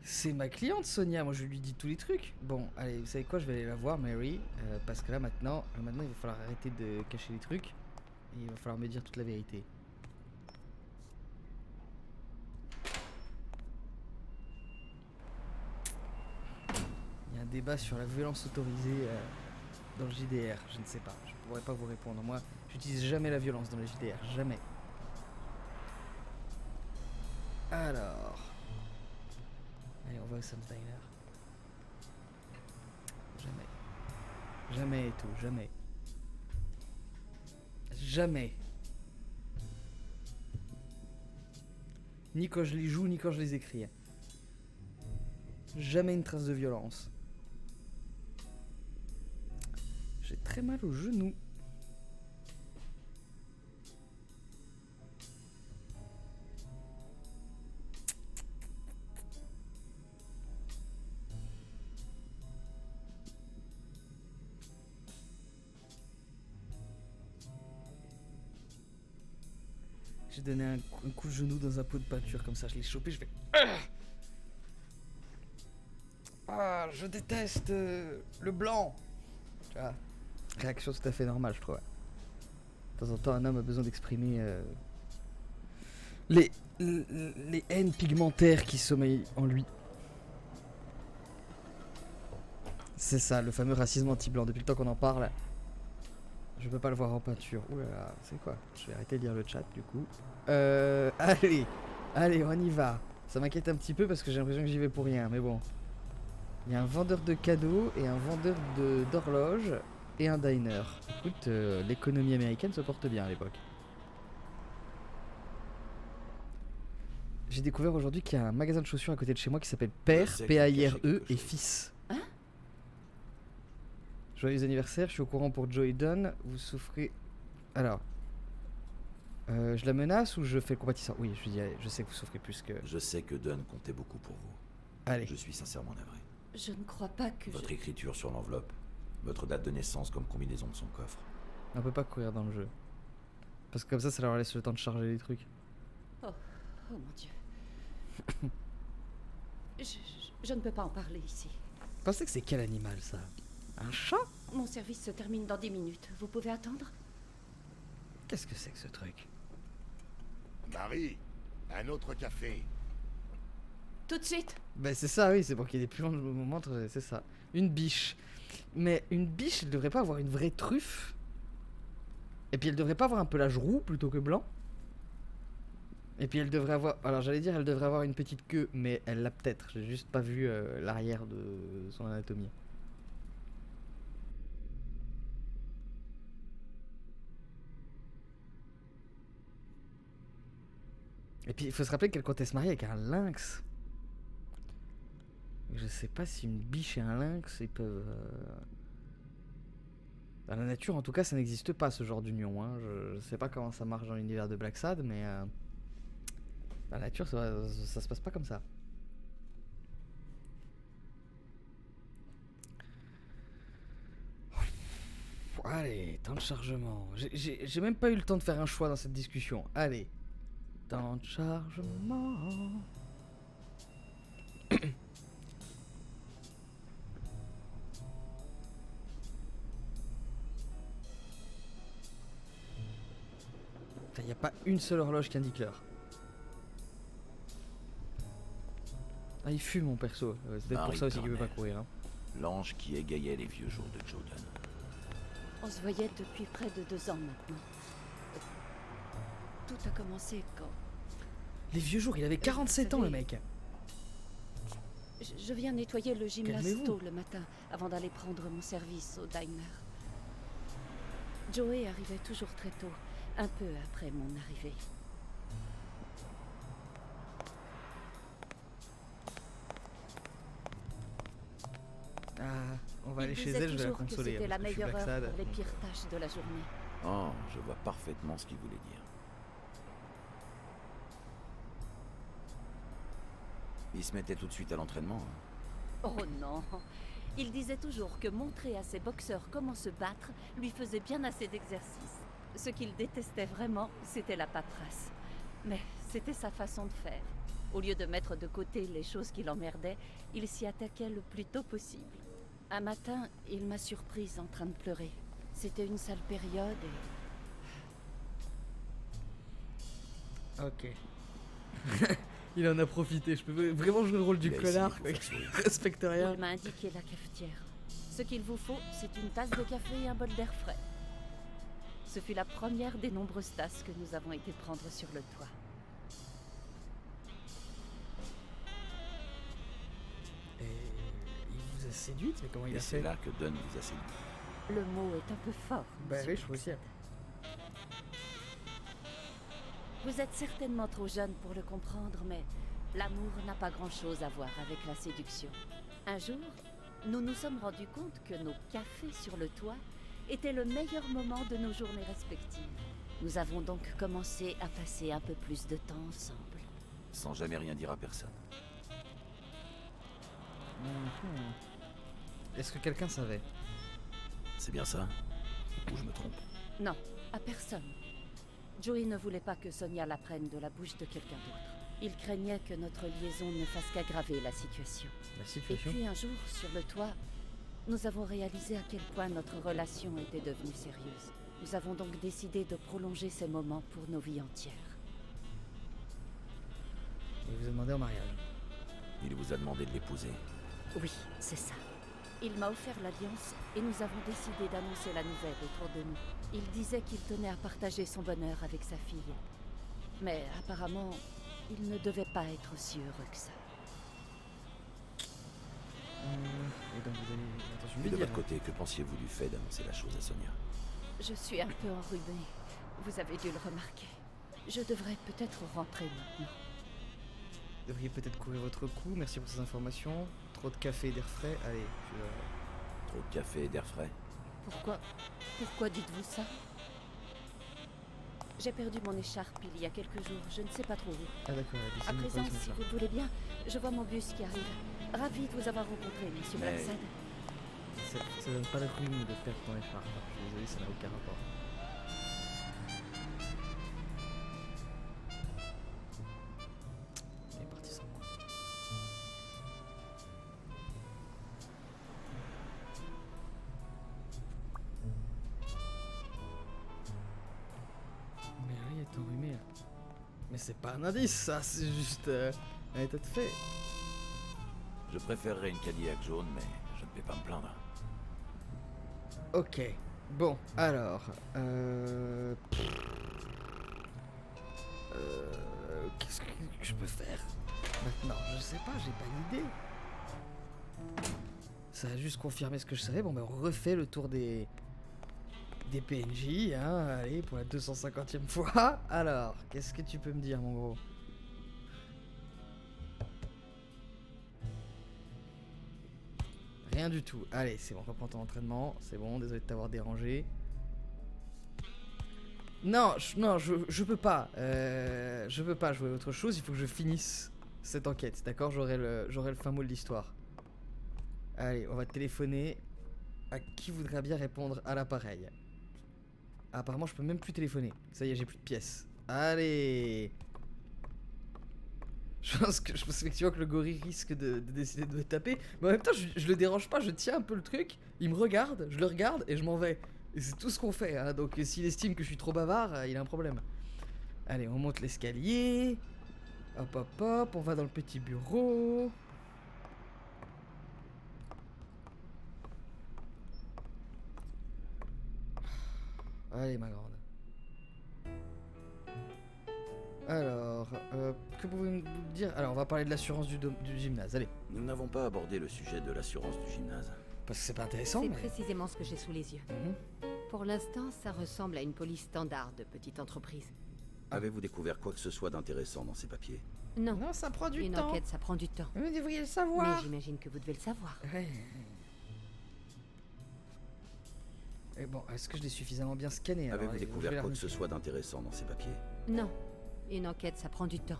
C'est ma cliente Sonia, moi je lui dis tous les trucs. Bon, allez, vous savez quoi, je vais aller la voir Mary, parce que là maintenant il va falloir arrêter de cacher les trucs. Et il va falloir me dire toute la vérité. Il y a un débat sur la violence autorisée dans le JDR, je ne sais pas, je pourrais pas vous répondre. Moi, j'utilise jamais la violence dans le JDR, jamais. Alors... Allez, on va au Sam's Diner. Jamais. Jamais et tout, jamais. Jamais. Ni quand je les joue, ni quand je les écris. Jamais une trace de violence. J'ai très mal au genou. J'ai donné un coup de genou dans un pot de peinture comme ça, je l'ai chopé, je fais... Ah, je déteste le blanc. Tu vois, réaction tout à fait normale, je trouve. De temps en temps, un homme a besoin d'exprimer les haines pigmentaires qui sommeillent en lui. C'est ça, le fameux racisme anti-blanc. Depuis le temps qu'on en parle, je peux pas le voir en peinture. Ouh là là, c'est quoi? Je vais arrêter de lire le chat du coup. Allez, allez, on y va. Ça m'inquiète un petit peu parce que j'ai l'impression que j'y vais pour rien, mais bon. Il y a un vendeur de cadeaux et un vendeur d'horloges et un diner. Écoute, l'économie américaine se porte bien à l'époque. J'ai découvert aujourd'hui qu'il y a un magasin de chaussures à côté de chez moi qui s'appelle Père, Je sais que P-A-I-R-E tu caches et quelque chose. Fils. Hein? Joyeux anniversaire, je suis au courant pour Joe et Don. Vous souffrez. Alors. Je la menace ou je fais le compatissant? Oui, je lui dis, allez, je sais que vous souffrez plus que. Je sais que Dunn comptait beaucoup pour vous. Allez. Je suis sincèrement navré. Je ne crois pas que Votre je... écriture sur l'enveloppe, votre date de naissance comme combinaison de son coffre. On peut pas courir dans le jeu. Parce que comme ça leur laisse le temps de charger les trucs. Oh mon Dieu. Je ne peux pas en parler ici. Vous pensez que c'est quel animal ça? Un chat? Mon service se termine dans 10 minutes. Vous pouvez attendre? Qu'est-ce que c'est que ce truc? Marie, un autre café. Tout de suite. Ben c'est ça, oui, c'est pour qu'il y ait des plus longs moments, c'est ça. Une biche. Mais une biche, elle devrait pas avoir une vraie truffe. Et puis elle devrait pas avoir un pelage roux plutôt que blanc. Et puis elle devrait avoir... Alors j'allais dire elle devrait avoir une petite queue, mais elle l'a peut-être. J'ai juste pas vu l'arrière de son anatomie. Et puis il faut se rappeler qu'elle comptait se marier avec un lynx. Je sais pas si une biche et un lynx, ils peuvent... Dans la nature, en tout cas, ça n'existe pas, ce genre d'union. Hein. Je sais pas comment ça marche dans l'univers de Black Sad, mais... Dans la nature, ça se passe pas comme ça. Allez, temps de chargement. J'ai même pas eu le temps de faire un choix dans cette discussion. Allez. Temps de chargement... Il n'y a pas une seule horloge qui indique l'heure. Ah, il fume mon perso. C'est peut-être pour ça aussi qu'il veut pas courir. Hein. L'ange qui égayait les vieux jours de Joe Dunn. On se voyait depuis près de 2 ans maintenant. Tout a commencé quand... Les vieux jours, il avait 47 ans le mec. Je viens nettoyer le gymnase Calmez-vous. tôt le matin, avant d'aller prendre mon service au diner. Joey arrivait toujours très tôt, un peu après mon arrivée. Ah, on va Il aller chez disait elle, je vais la toujours que consoler. c'était hein, la parce que je suis meilleure Black heure Sad. pour les pires tâches de la journée. Oh, je vois parfaitement ce qu'il voulait dire. Il se mettait tout de suite à l'entraînement. Hein. Oh non. Il disait toujours que montrer à ses boxeurs comment se battre lui faisait bien assez d'exercice. Ce qu'il détestait vraiment, c'était la paperasse. Mais c'était sa façon de faire. Au lieu de mettre de côté les choses qui l'emmerdaient, il s'y attaquait le plus tôt possible. Un matin, il m'a surprise en train de pleurer. C'était une sale période et... Ok. Il en a profité. Je peux vraiment jouer le rôle du Il a essayé de connard. vous Quoi. faire sourire. Respecte rien. Il m'a indiqué la cafetière. Ce qu'il vous faut, c'est une tasse de café et un bol d'air frais. Ce fut la première des nombreuses tasses que nous avons été prendre sur le toit. Et il vous a séduite, mais comment il Et a c'est fait? là que Dunn vous a séduit. Le mot est un peu fort. Bah monsieur. oui, je trouve aussi. Vous êtes certainement trop jeune pour le comprendre, mais l'amour n'a pas grand-chose à voir avec la séduction. Un jour, nous nous sommes rendus compte que nos cafés sur le toit étaient le meilleur moment de nos journées respectives. Nous avons donc commencé à passer un peu plus de temps ensemble. Sans jamais rien dire à personne. Est-ce que quelqu'un savait? C'est bien ça? Ou je me trompe? Non, à personne. Joey ne voulait pas que Sonia l'apprenne de la bouche de quelqu'un d'autre. Il craignait que notre liaison ne fasse qu'aggraver la situation. La Et situation? puis un jour, sur le toit, nous avons réalisé à quel point notre relation était devenue sérieuse. Nous avons donc décidé de prolonger ces moments pour nos vies entières. Il vous a demandé en mariage. Il vous a demandé de l'épouser. Oui, c'est ça. Il m'a offert l'alliance et nous avons décidé d'annoncer la nouvelle autour de nous. Il disait qu'il tenait à partager son bonheur avec sa fille. Mais apparemment, il ne devait pas être aussi heureux que ça. Et donc vous allez... Attention, Et lui de dire. votre côté, que pensiez-vous du fait d'annoncer la chose à Sonia? Je suis un peu enrhumée. Vous avez dû le remarquer. Je devrais peut-être rentrer maintenant. Vous devriez peut-être courir votre coup. Merci pour ces informations. Trop de café et d'air frais. Allez, Trop de café et d'air frais? Pourquoi dites-vous ça? J'ai perdu mon écharpe il y a quelques jours. Je ne sais pas trop où. Ah d'accord, À présent, si vous le voulez bien, je vois mon bus qui arrive. Ravi de vous avoir rencontré, monsieur Mais- Blacksad. Ça donne pas le rhume de perdre ton écharpe. Je suis désolé, ça n'a aucun rapport. Il est parti sans moi. Mais oui, est enrhumé là. Mais c'est pas un indice ça, c'est juste un état de fait. Je préférerais une Cadillac jaune, mais je ne vais pas me plaindre. Ok, bon, alors... Qu'est-ce que je peux faire maintenant? Je sais pas, j'ai pas d'idée. Ça a juste confirmé ce que je savais. Bon, ben on refait le tour des PNJ, hein, allez, pour la 250e fois. Alors, qu'est-ce que tu peux me dire, mon gros? Rien du tout. Allez, c'est bon, reprends ton entraînement. C'est bon, désolé de t'avoir dérangé. Non, je peux pas. Je peux pas jouer à autre chose. Il faut que je finisse cette enquête, d'accord? J'aurai le fin mot de l'histoire. Allez, on va téléphoner à qui voudra bien répondre à l'appareil. Apparemment, je peux même plus téléphoner. Ça y est, j'ai plus de pièces. Allez. Je pense effectivement que le gorille risque de décider de me taper. Mais en même temps, je le dérange pas, je tiens un peu le truc. Il me regarde, je le regarde et je m'en vais. Et c'est tout ce qu'on fait, hein. Donc s'il estime que je suis trop bavard, il a un problème. Allez, on monte l'escalier. Hop, hop, hop, on va dans le petit bureau. Allez, ma grande. Alors, que pouvez-vous me dire? Alors, on va parler de l'assurance du gymnase, allez. Nous n'avons pas abordé le sujet de l'assurance du gymnase. Parce que c'est pas intéressant, C'est mais... précisément ce que j'ai sous les yeux. Mhm. Pour l'instant, ça ressemble à une police standard de petite entreprise. Avez-vous découvert quoi que ce soit d'intéressant dans ces papiers? Non, Non, ça prend du une temps. enquête, ça prend du temps. Vous devriez le Mais savoir. j'imagine que vous devez le savoir. Ouais. Et bon, est-ce que je l'ai suffisamment bien scanné? Alors, Avez-vous allez, je découvert vais la quoi que ce remettre. soit d'intéressant dans ces papiers? Non, une enquête, ça prend du temps.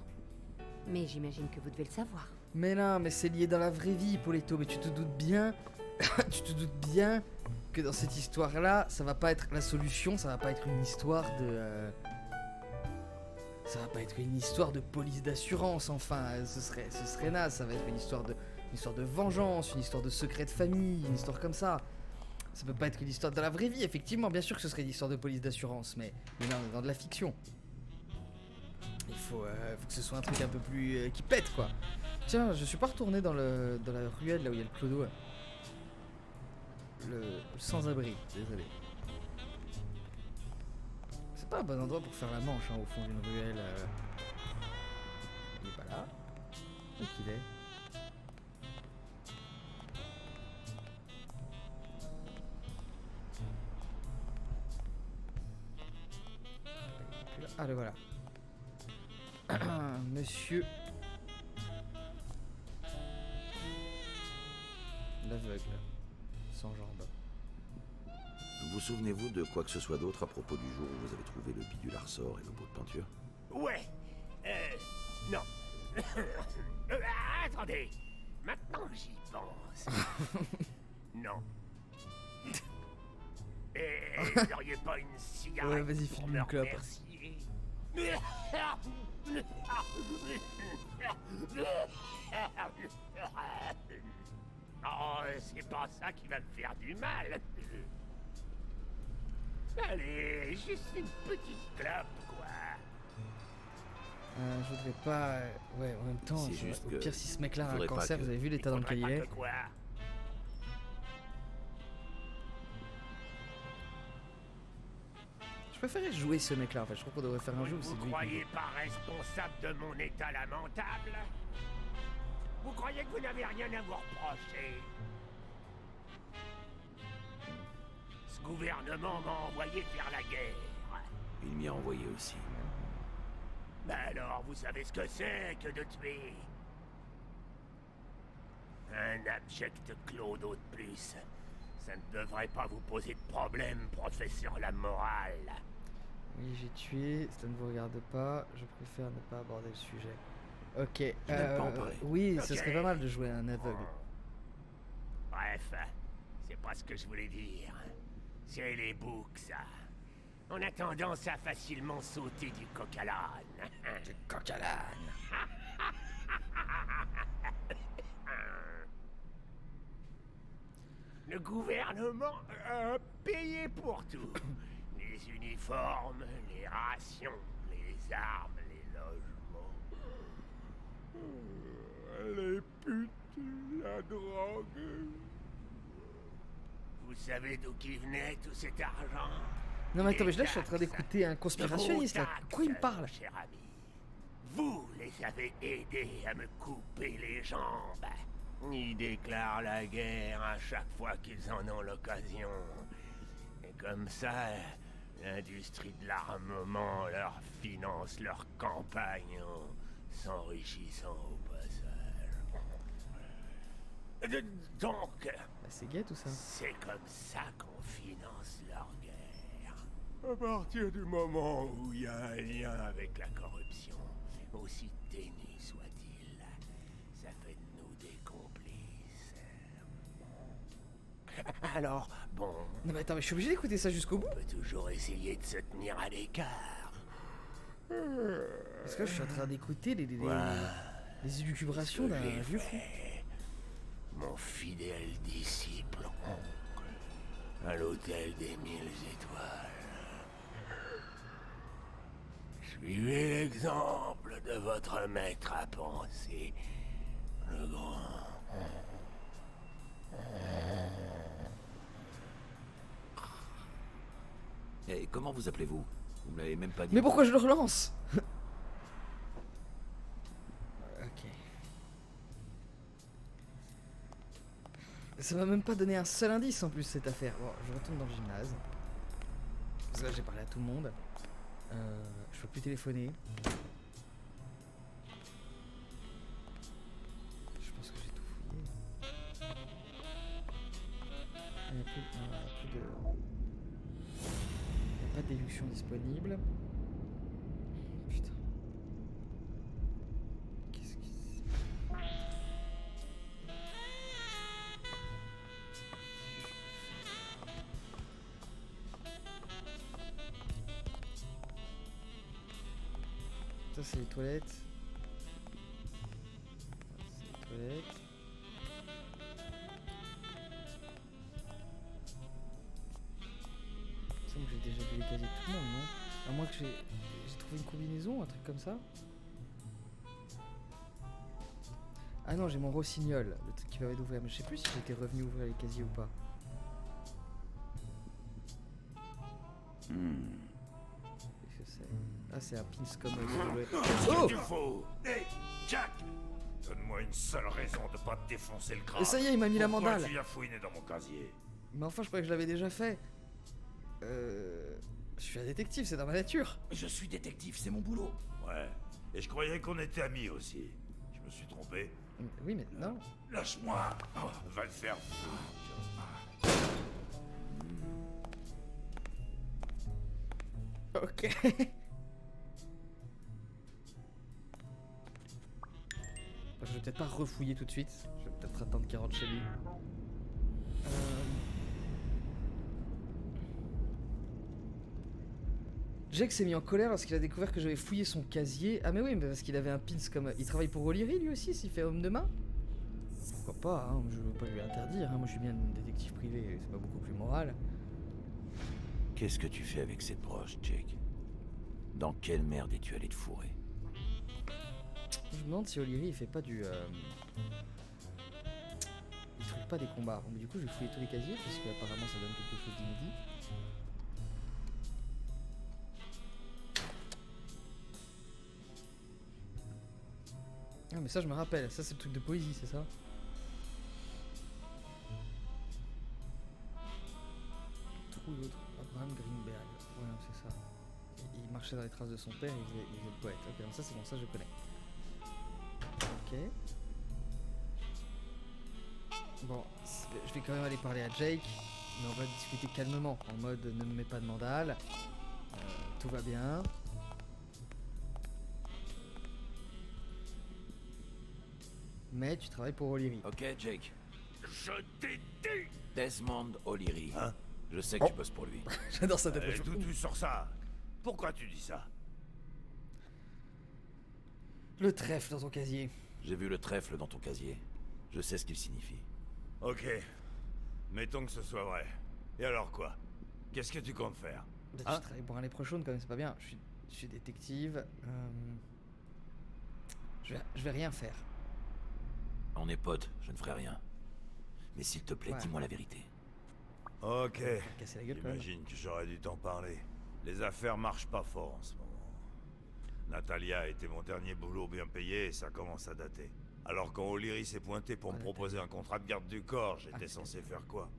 Mais j'imagine que vous devez le savoir. Mais non, mais c'est lié dans la vraie vie, Pauletto. Mais tu te doutes bien... tu te doutes bien que dans cette histoire-là, ça va pas être la solution, ça va pas être une histoire de... Ça va pas être une histoire de police d'assurance, enfin, ce serait naze, ça va être une histoire de vengeance, une histoire de secret de famille, une histoire comme ça. Ça peut pas être une histoire de la vraie vie, effectivement, bien sûr que ce serait une histoire de police d'assurance, mais là on est dans de la fiction. Il faut que ce soit un truc un peu plus... qui pète, quoi. Tiens, je suis pas retourné dans la ruelle, là où il y a le clodo. Le sans-abri, désolé. C'est pas un bon endroit pour faire la manche, hein, au fond d'une ruelle. Il est pas là. Où qu'il est? Ah, le voilà. Monsieur l'aveugle, sans jambes. Vous souvenez-vous de quoi que ce soit d'autre à propos du jour où vous avez trouvé le bidule à ressort et le pot de peinture? Ouais. Non. Attendez. Maintenant j'y pense. Non. Et vous n'auriez pas une cigarette Ouais, vas-y, pour file-lui me une clope. remercier? Oh, c'est pas ça qui va me faire du mal. Allez, juste une petite clope, quoi. Je voudrais pas... ouais, en même temps, C'est juste au que pire, si ce mec-là a un faudrait pas cancer, que- vous avez vu l'état dans lequel il faudrait est? pas que quoi. Je préférais jouer ce mec-là, en fait. Je crois qu'on devrait faire un Vous jeu ne où c'est vous lui. croyez pas responsable de mon état lamentable? Vous croyez que vous n'avez rien à vous reprocher? Ce gouvernement m'a envoyé faire la guerre. Il m'y a envoyé aussi. Ben alors, vous savez ce que c'est que de tuer? Un abject clodo de plus. Ça ne devrait pas vous poser de problème, professeur la morale. Oui, j'ai tué. Ça ne vous regarde pas. Je préfère ne pas aborder le sujet. Ok. n'aime pas en parler. Oui, ce Ok. serait pas mal de jouer à un aveugle. Bref, c'est pas ce que je voulais dire. C'est les boucs, ça. On a tendance à facilement sauter du coq à l'âne. Du coq à l'âne. Le gouvernement a payé pour tout. Les uniformes, les rations, les armes, les logements. Les putes, la drogue. Vous savez d'où qui venait tout cet argent? Non mais attends, mais là je suis en Les train d'écouter un conspirationniste là. taxes, Quoi il me parle? mon cher ami. Vous les avez aidés à me couper les jambes. Ils déclarent la guerre à chaque fois qu'ils en ont l'occasion. Et comme ça, l'industrie de l'armement leur finance leur campagne en s'enrichissant au passage. Donc, Bah, c'est gay tout ça. c'est comme ça qu'on finance leur guerre. À partir du moment où il y a un lien avec la corruption, aussi ténu soit-il, ça fait de nous des complices. Alors, bon, Non mais attends, mais je suis obligé d'écouter ça jusqu'au bout. on peut toujours essayer de se tenir à l'écart. Parce que là, je suis en train d'écouter les élucubrations d'un Je l'ai vieux fou. fait. Mon fidèle disciple, à l'hôtel des 1000 étoiles. Suivez l'exemple de votre maître à penser, le grand. Et comment vous appelez-vous? Vous me l'avez même pas dit. Mais pourquoi je le relance? Ok. Ça m'a même pas donné un seul indice en plus cette affaire. Bon, je retourne dans le gymnase. Parce que là j'ai parlé à tout le monde. Je peux plus téléphoner. Je pense que j'ai tout fouillé. Il n'y a plus, non, il y a plus de... Il n'y a pas de déduction disponible. Putain. Qu'est-ce qui se... Ça c'est les toilettes. C'est les toilettes. Ça, moi j'ai déjà vu les casiers de tout le monde, non? À moins que j'ai trouvé une combinaison, un truc comme ça. Ah non, j'ai mon rossignol, le truc qui permet d'ouvrir. Mais je sais plus si j'étais revenu ouvrir les casiers ou pas. Qu'est-ce que c'est? Ah, c'est un pins comme oh! Tu fous. Hey, Jack! Donne-moi une seule raison de pas te défoncer le crâne. Et ça y est, il m'a mis la Pourquoi mandale. tu as fouiné dans mon casier? Mais enfin, je croyais que je l'avais déjà fait. Je suis un détective, c'est dans ma nature. Je suis détective, c'est mon boulot. Ouais. Et je croyais qu'on était amis aussi. Je me suis trompé. Oui, mais non. Lâche-moi. Oh, va le faire. Ok. Je vais peut-être pas refouiller tout de suite. Je vais peut-être attendre qu'il rentre chez lui. Jake s'est mis en colère parce qu'il a découvert que j'avais fouillé son casier. Ah mais oui, mais parce qu'il avait un pins comme... Il travaille pour O'Leary lui aussi, s'il fait homme de main. Pourquoi pas, hein, je veux pas lui interdire, hein. Moi je suis bien détective privé, c'est pas beaucoup plus moral. Qu'est-ce que tu fais avec cette broche, Jake? Dans quelle merde es-tu allé te fourrer? Je me demande si O'Leary il fait pas du... Il truque pas des combats. Bon, mais du coup je vais fouiller tous les casiers, puisque apparemment ça donne quelque chose d'inédit. Ah, mais ça, je me rappelle. Ça, c'est le truc de poésie, c'est ça? Trouve l'autre. Abraham Greenberg. Ouais, c'est ça. Il marchait dans les traces de son père, il faisait le poète. Ok, donc ça, c'est bon, ça, je connais. Ok. Bon, je vais quand même aller parler à Jake, mais on va discuter calmement, en mode ne me mets pas de mandale, tout va bien. Mais tu travailles pour O'Leary. Ok, Jake. Je t'ai dit. Desmond O'Leary. Hein? Je sais que tu bosses pour lui. J'adore cette approche. D'où tu sors ça? Pourquoi tu dis ça? Le trèfle dans ton casier. J'ai vu le trèfle dans ton casier. Je sais ce qu'il signifie. Ok. Mettons que ce soit vrai. Et alors quoi? Qu'est-ce que tu comptes faire? Bah, Hein? tu travailles pour un léprechaune quand même, c'est pas bien. Je suis détective. Je vais rien faire. On est potes, je ne ferai rien. Mais s'il te plaît, Ouais. dis-moi la vérité. Ok. Casser la gueule quand même. J'imagine que j'aurais dû t'en parler. Les affaires marchent pas fort en ce moment. Natalia était mon dernier boulot bien payé et ça commence à dater. Alors quand O'Leary s'est pointé pour me proposer un contrat de garde du corps, j'étais censé faire quoi?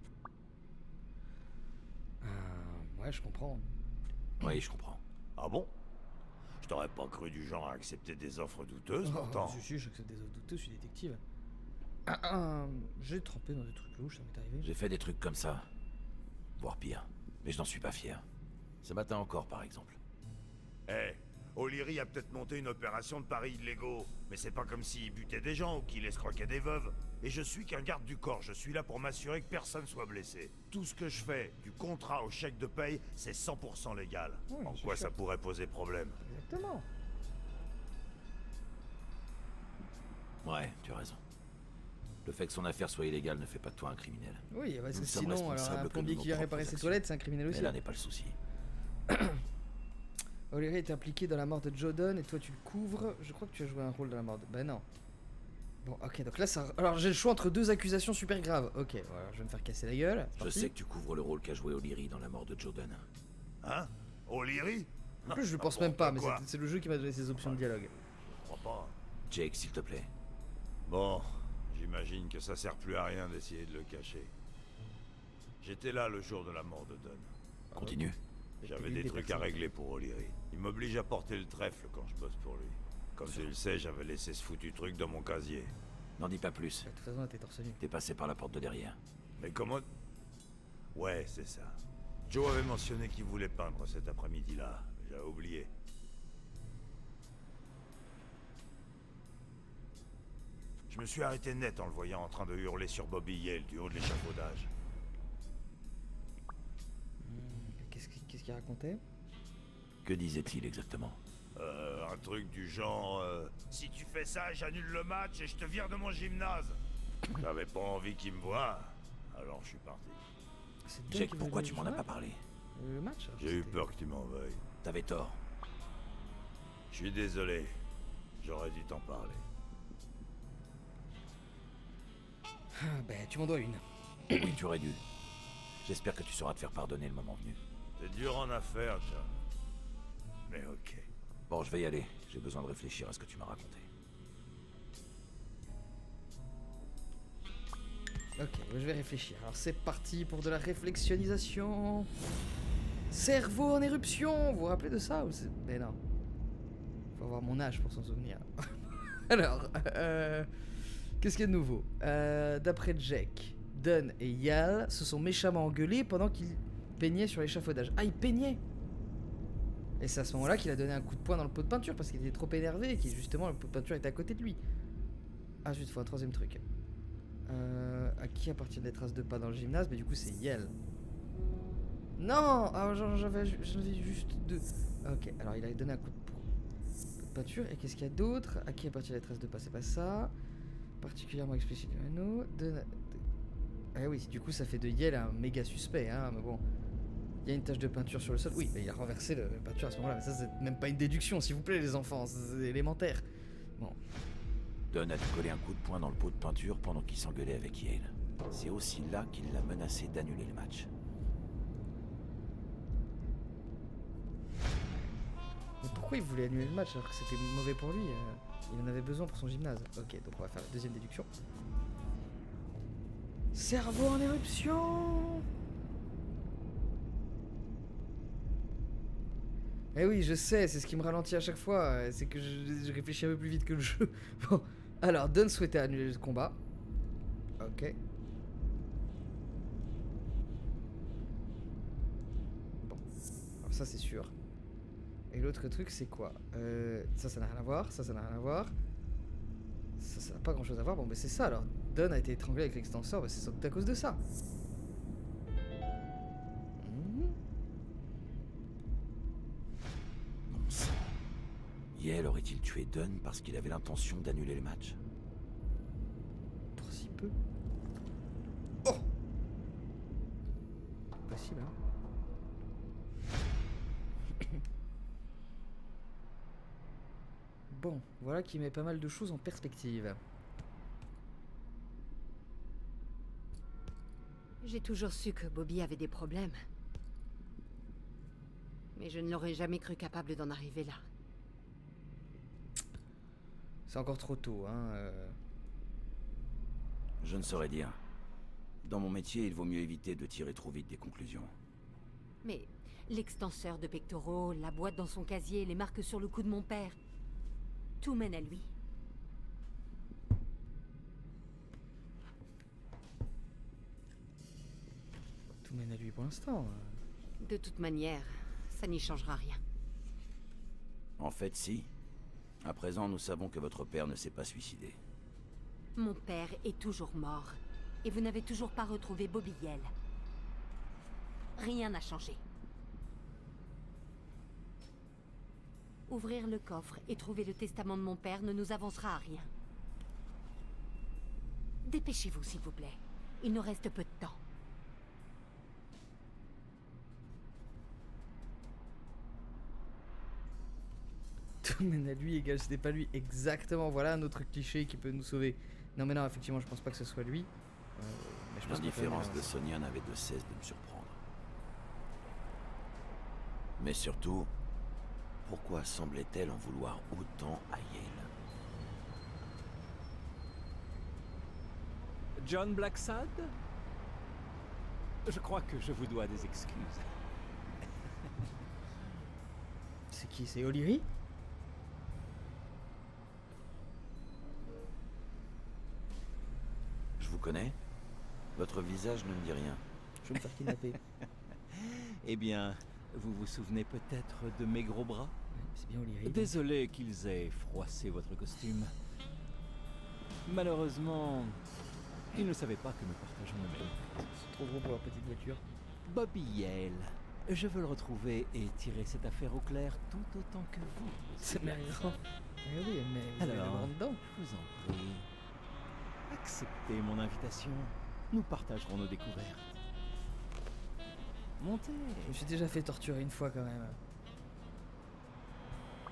Ouais, je comprends. Oui, je comprends. Ah bon? Je t'aurais pas cru du genre à accepter des offres douteuses, pourtant. Si, j'accepte des offres douteuses, je suis détective. J'ai trempé dans des trucs louches, ça m'est arrivé. J'ai fait des trucs comme ça. Voire pire. Mais je n'en suis pas fier. Ce matin encore, par exemple. Eh, O'Leary a peut-être monté une opération de paris illégaux, mais c'est pas comme s'il butait des gens ou qu'il escroquait des veuves. Et je suis qu'un garde du corps, je suis là pour m'assurer que personne soit blessé. Tout ce que je fais, du contrat au chèque de paye, c'est 100% légal. Oui, En c'est quoi sûr. ça pourrait poser problème? Exactement. Ouais, tu as raison. Le fait que son affaire soit illégale ne fait pas de toi un criminel. Oui, parce Nous que sommes sinon, alors responsables un que plombier de qui nos vient réparer propres ses actions. toilettes, c'est un criminel aussi. Mais là n'est pas le souci. O'Leary est impliqué dans la mort de Joe Dunn et toi tu le couvres. Je crois que tu as joué un rôle dans la mort de... Ben non. Bon, ok, donc là ça... Alors j'ai le choix entre deux accusations super graves. Ok, voilà, je vais me faire casser la gueule. C'est Je parti. sais que tu couvres le rôle qu'a joué O'Leary dans la mort de Joe Dunn. Hein? O'Leary? En plus, je le Ah, pense bon, même pas, mais quoi? c'est le jeu qui m'a donné ces options de dialogue. Je crois pas. Jake, s'il te plaît. Bon, j'imagine que ça sert plus à rien d'essayer de le cacher. J'étais là le jour de la mort de Dunn. Continue. J'avais des trucs à régler pour O'Leary. Il m'oblige à porter le trèfle quand je bosse pour lui. Comme tu le sais, j'avais laissé ce foutu truc dans mon casier. N'en dis pas plus. De toute façon, là t'es torse nu. T'es passé par la porte de derrière. Mais comment... Ouais, c'est ça. Joe avait mentionné qu'il voulait peindre cet après-midi-là. J'ai oublié. Je me suis arrêté net en le voyant en train de hurler sur Bobby Yale du haut de l'échafaudage. Qu'est-ce qu'il racontait? Que disait-il exactement? Un truc du genre... Si tu fais ça, j'annule le match et je te vire de mon gymnase. J'avais pas envie qu'il me voie, alors je suis parti. C'est Dunn Jake, qui pourquoi voulait tu m'en jouer as pas parlé? Le match? J'ai eu peur que tu m'en veuilles. T'avais tort. Je suis désolé. J'aurais dû t'en parler. Ben, tu m'en dois une. Oui, tu aurais dû. J'espère que tu sauras te faire pardonner le moment venu. C'est dur en affaires, John. Mais ok. Bon, je vais y aller. J'ai besoin de réfléchir à ce que tu m'as raconté. Ok, je vais réfléchir. Alors c'est parti pour de la réflexionnisation. Cerveau en éruption. Vous vous rappelez de ça ou c'est... Mais non. Faut avoir mon âge pour s'en souvenir. Alors, qu'est-ce qu'il y a de nouveau? D'après Jack, Dunn et Yal se sont méchamment engueulés pendant qu'ils peignaient sur l'échafaudage. Ah, ils peignaient! Et c'est à ce moment-là qu'il a donné un coup de poing dans le pot de peinture parce qu'il était trop énervé et que justement le pot de peinture était à côté de lui. Ah, juste, faut un troisième truc. À qui appartiennent les traces de pas dans le gymnase? Mais du coup, c'est Yel. Non! Ah, j'en avais juste deux. Ok, alors il a donné un coup de peinture. Et qu'est-ce qu'il y a d'autre? À qui appartiennent les traces de pas? C'est pas ça. Particulièrement explicite du anneau. Ah oui, du coup, ça fait de Yel un méga suspect, hein. Mais bon. Il y a une tache de peinture sur le sol. Oui, mais il a renversé la peinture à ce moment-là. Mais ça, c'est même pas une déduction, s'il vous plaît, les enfants. C'est élémentaire. Bon. Dunn a dû coller un coup de poing dans le pot de peinture pendant qu'il s'engueulait avec Yale. C'est aussi là qu'il l'a menacé d'annuler le match. Mais pourquoi il voulait annuler le match alors que c'était mauvais pour lui il en avait besoin pour son gymnase. Ok, donc on va faire la deuxième déduction. Cerveau en éruption. Eh oui, je sais, c'est ce qui me ralentit à chaque fois. C'est que je réfléchis un peu plus vite que le jeu. Bon, alors, Dunn souhaitait annuler le combat. Ok. Bon, alors ça c'est sûr. Et l'autre truc c'est quoi? Ça n'a rien à voir, ça n'a rien à voir. Ça n'a pas grand chose à voir. Bon, mais c'est ça alors. Dunn a été étranglé avec l'extenseur, bah, c'est sans doute à cause de ça. Bon sang. Yale aurait-il tué Dunn parce qu'il avait l'intention d'annuler le match? Pour si peu. Oh! Possible, hein? Bon, voilà qui met pas mal de choses en perspective. J'ai toujours su que Bobby avait des problèmes. Mais je ne l'aurais jamais cru capable d'en arriver là. C'est encore trop tôt, hein. Je ne saurais dire. Dans mon métier, il vaut mieux éviter de tirer trop vite des conclusions. Mais l'extenseur de pectoraux, la boîte dans son casier, les marques sur le cou de mon père... Tout mène à lui. Tout mène à lui pour l'instant. De toute manière, ça n'y changera rien. En fait, si. À présent, nous savons que votre père ne s'est pas suicidé. Mon père est toujours mort. Et vous n'avez toujours pas retrouvé Bobby Yale. Rien n'a changé. Ouvrir le coffre et trouver le testament de mon père ne nous avancera à rien. Dépêchez-vous, s'il vous plaît. Il nous reste peu de temps. Tout mène à lui égale c'était pas lui. Exactement, voilà un autre cliché qui peut nous sauver. Non mais non, effectivement, je pense pas que ce soit lui. Mais je pense L'indifférence de Sonia n'avait de cesse de me surprendre. Mais surtout, pourquoi semblait-elle en vouloir autant à Yale? John Blacksad? Je crois que je vous dois des excuses. C'est qui? C'est O'Leary? Je vous connais? Votre visage ne me dit rien. Je vais me faire kidnapper. Eh bien, vous vous souvenez peut-être de mes gros bras? C'est bien O'Leary. Désolé qu'ils aient froissé votre costume. Malheureusement, ils ne savaient pas que nous partageons le même. C'est trop gros pour leur petite voiture. Bobby Yale. Je veux le retrouver et tirer cette affaire au clair tout autant que vous. C'est marrant. Eh oui, mais vous avez Alors, le bras dedans. je vous en prie. Acceptez mon invitation. Nous partagerons nos découvertes. Montez. Je me suis déjà fait torturer une fois quand même.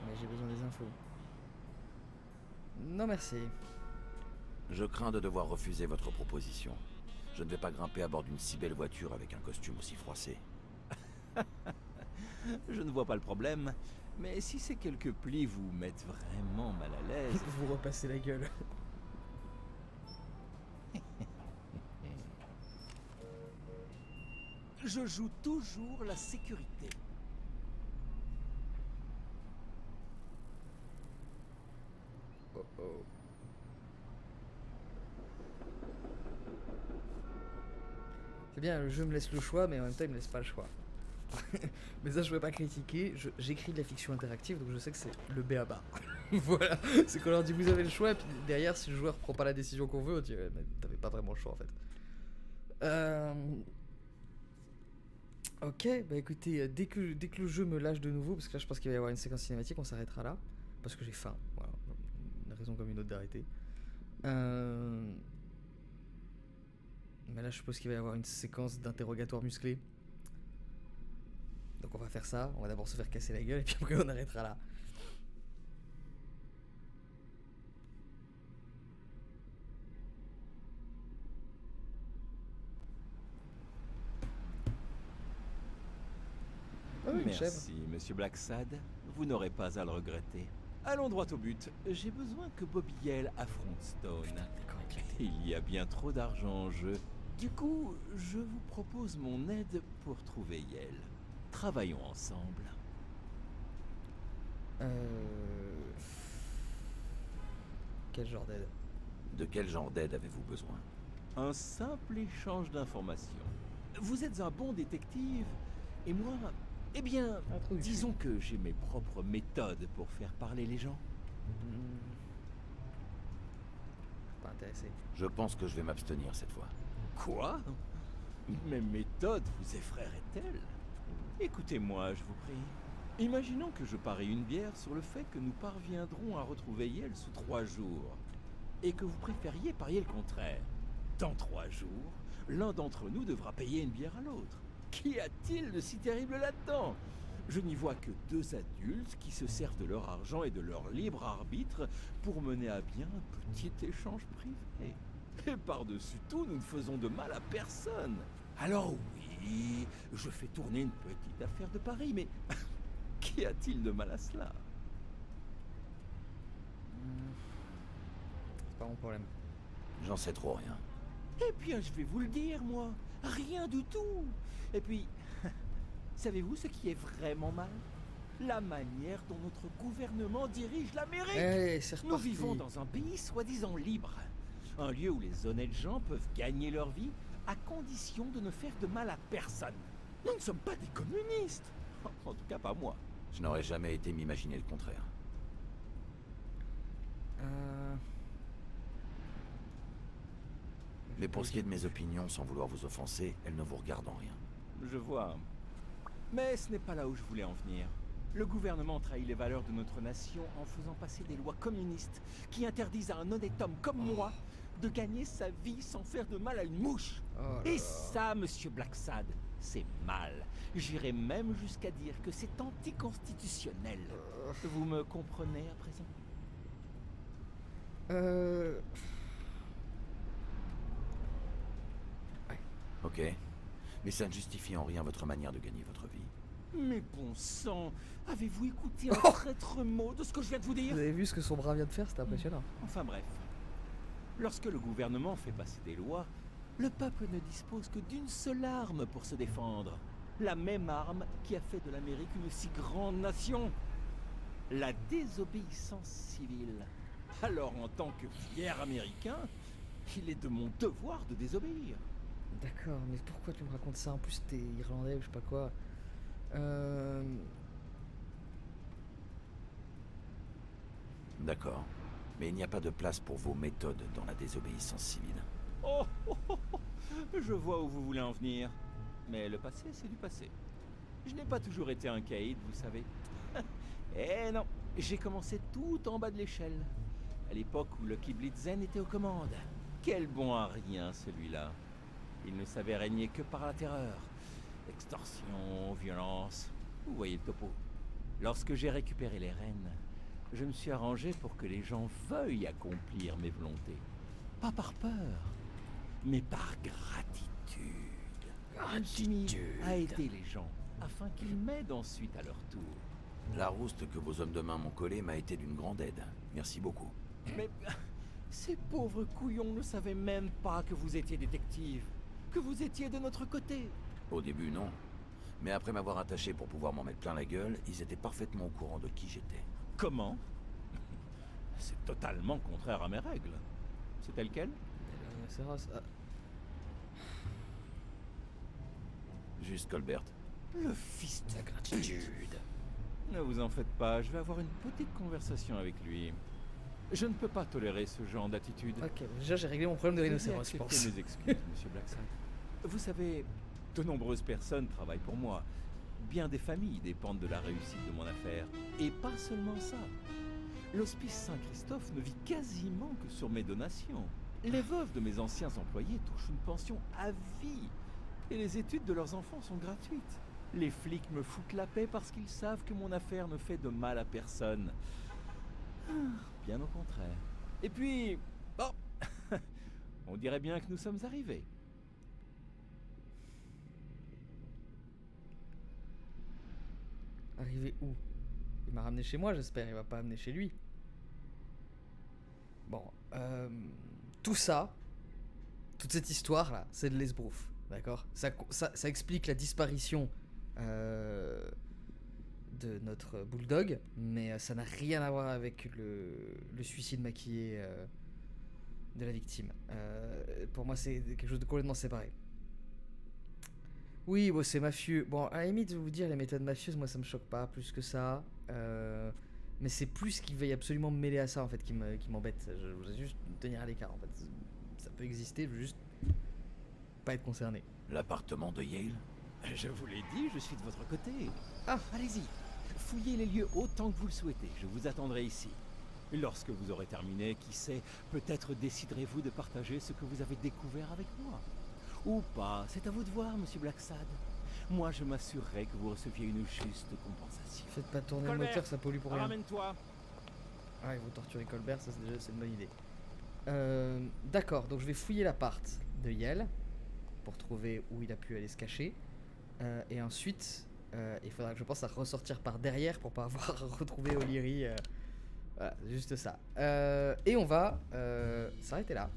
Mais j'ai besoin des infos. Non merci. Je crains de devoir refuser votre proposition. Je ne vais pas grimper à bord d'une si belle voiture avec un costume aussi froissé. Je ne vois pas le problème, mais si ces quelques plis vous mettent vraiment mal à l'aise... Vous repassez la gueule. Je joue toujours la sécurité. Oh oh. C'est bien, le jeu me laisse le choix, mais en même temps il me laisse pas le choix. Mais ça je peux pas critiquer, j'écris de la fiction interactive, donc je sais que c'est le b.a.-ba. Voilà, c'est qu'on leur dit vous avez le choix, et puis derrière si le joueur prend pas la décision qu'on veut, on dit mais t'avais pas vraiment le choix en fait. Ok, bah écoutez, dès que le jeu me lâche de nouveau, parce que là je pense qu'il va y avoir une séquence cinématique, on s'arrêtera là, parce que j'ai faim, voilà, une raison comme une autre d'arrêter. Mais là je suppose qu'il va y avoir une séquence d'interrogatoire musclé. Donc on va faire ça, on va d'abord se faire casser la gueule, et puis après on arrêtera là. Ah oui, une chèvre. Merci, monsieur Blacksad. Vous n'aurez pas à le regretter. Allons droit au but. J'ai besoin que Bobby Yale affronte Stone. Il y a bien trop d'argent en jeu. Du coup, je vous propose mon aide pour trouver Yale. Travaillons ensemble. Quel genre d'aide? De quel genre d'aide avez-vous besoin? Un simple échange d'informations. Vous êtes un bon détective, et moi, eh bien, Un trou du cul. disons que j'ai mes propres méthodes pour faire parler les gens. Pas intéressé. Je pense que je vais m'abstenir cette fois. Quoi? Mes méthodes vous effraient-elles? Écoutez-moi, je vous prie. Imaginons que je parie une bière sur le fait que nous parviendrons à retrouver Yale sous 3 jours, et que vous préfériez parier le contraire. Dans 3 jours, l'un d'entre nous devra payer une bière à l'autre. Qu'y a-t-il de si terrible là-dedans? Je n'y vois que 2 adultes qui se servent de leur argent et de leur libre arbitre pour mener à bien un petit échange privé. Et par-dessus tout, nous ne faisons de mal à personne. Alors oui, je fais tourner une petite affaire de pari, mais qu'y a-t-il de mal à cela? C'est pas mon problème. J'en sais trop rien. Eh bien, je vais vous le dire, moi. Rien du tout. Et puis, savez-vous ce qui est vraiment mal? La manière dont notre gouvernement dirige l'Amérique. Eh, c'est Nous reparti. vivons dans un pays soi-disant libre. Un lieu où les honnêtes gens peuvent gagner leur vie à condition de ne faire de mal à personne. Nous ne sommes pas des communistes. En tout cas, pas moi. Je n'aurais jamais été m'imaginer le contraire. Mais pour ce qui est de mes opinions, sans vouloir vous offenser, elles ne vous regardent en rien. Je vois. Mais ce n'est pas là où je voulais en venir. Le gouvernement trahit les valeurs de notre nation en faisant passer des lois communistes qui interdisent à un honnête homme comme moi de gagner sa vie sans faire de mal à une mouche. Oh là Et là. ça, monsieur Blacksad, c'est mal. J'irais même jusqu'à dire que c'est anticonstitutionnel. Vous me comprenez à présent? Ok. Mais ça ne justifie en rien votre manière de gagner votre vie. Mais bon sang, avez-vous écouté un traître mot de ce que je viens de vous dire? Vous avez vu ce que son bras vient de faire? C'était impressionnant. Enfin bref. Lorsque le gouvernement fait passer des lois, le peuple ne dispose que d'une seule arme pour se défendre. La même arme qui a fait de l'Amérique une si grande nation. La désobéissance civile. Alors en tant que fier américain, il est de mon devoir de désobéir. D'accord, mais pourquoi tu me racontes ça? En plus, t'es irlandais ou je sais pas quoi. D'accord. Mais il n'y a pas de place pour vos méthodes dans la désobéissance civile. Oh, oh, oh, oh, je vois où vous voulez en venir. Mais le passé, c'est du passé. Je n'ai pas toujours été un caïd, vous savez. Eh non, j'ai commencé tout en bas de l'échelle. À l'époque où Lucky Blitzen était aux commandes. Quel bon à rien, celui-là. Il ne savait régner que par la terreur. Extorsion, violence. Vous voyez le topo. Lorsque j'ai récupéré les rênes, je me suis arrangé pour que les gens veuillent accomplir mes volontés. Pas par peur, mais par gratitude. Je me suis mis à aider les gens, afin qu'ils m'aident ensuite à leur tour. La rouste que vos hommes de main m'ont collée m'a été d'une grande aide. Merci beaucoup. Mais ces pauvres couillons ne savaient même pas que vous étiez détective, que vous étiez de notre côté. Au début, non. Mais après m'avoir attaché pour pouvoir m'en mettre plein la gueule, ils étaient parfaitement au courant de qui j'étais. Comment? C'est totalement contraire à mes règles. C'est tel quel? C'est rare, ça. Juste Colbert. Le fils de... La gratitude. Ne vous en faites pas, je vais avoir une petite conversation avec lui. Je ne peux pas tolérer ce genre d'attitude. Ok, déjà j'ai réglé mon problème de Veuillez rhinocéros, je accepter pense. mes excuses, monsieur Blackside. Vous savez, de nombreuses personnes travaillent pour moi. Bien des familles dépendent de la réussite de mon affaire. Et pas seulement ça. L'Hospice Saint-Christophe ne vit quasiment que sur mes donations. Les veuves de mes anciens employés touchent une pension à vie. Et les études de leurs enfants sont gratuites. Les flics me foutent la paix parce qu'ils savent que mon affaire ne fait de mal à personne. Bien au contraire. Et puis... Bon, on dirait bien que nous sommes arrivés. arrivé où? Il m'a ramené chez moi, j'espère. Il va pas amener chez lui. Bon, tout ça, toute cette histoire là, c'est de l'esbrouf, d'accord? Ça explique la disparition de notre bulldog, mais ça n'a rien à voir avec le suicide maquillé de la victime. Pour moi, c'est quelque chose de complètement séparé. Oui, bon, c'est mafieux. Bon, à la limite, je vais vous dire, les méthodes mafieuses, moi, ça me choque pas plus que ça. Mais c'est plus qu'il veuille absolument me mêler à ça, en fait, qui m'embête. Je voudrais juste me tenir à l'écart, en fait. Ça peut exister, je veux juste pas être concerné. L'appartement de Yale? Je vous l'ai dit, je suis de votre côté. Ah. Allez-y, fouillez les lieux autant que vous le souhaitez. Je vous attendrai ici. Lorsque vous aurez terminé, qui sait, peut-être déciderez-vous de partager ce que vous avez découvert avec moi. Ou pas, c'est à vous de voir, monsieur Blacksad. Moi, je m'assurerai que vous receviez une juste compensation. Faites pas tourner Colbert, le moteur, ça pollue pour rien. Ramène-toi. Ah, ils vont torturer Colbert, ça c'est une bonne idée. D'accord, donc je vais fouiller l'appart de Yale pour trouver où il a pu aller se cacher. Et ensuite, il faudra que je pense à ressortir par derrière pour pas avoir retrouvé O'Leary. Voilà, c'est juste ça. Et on va s'arrêter là.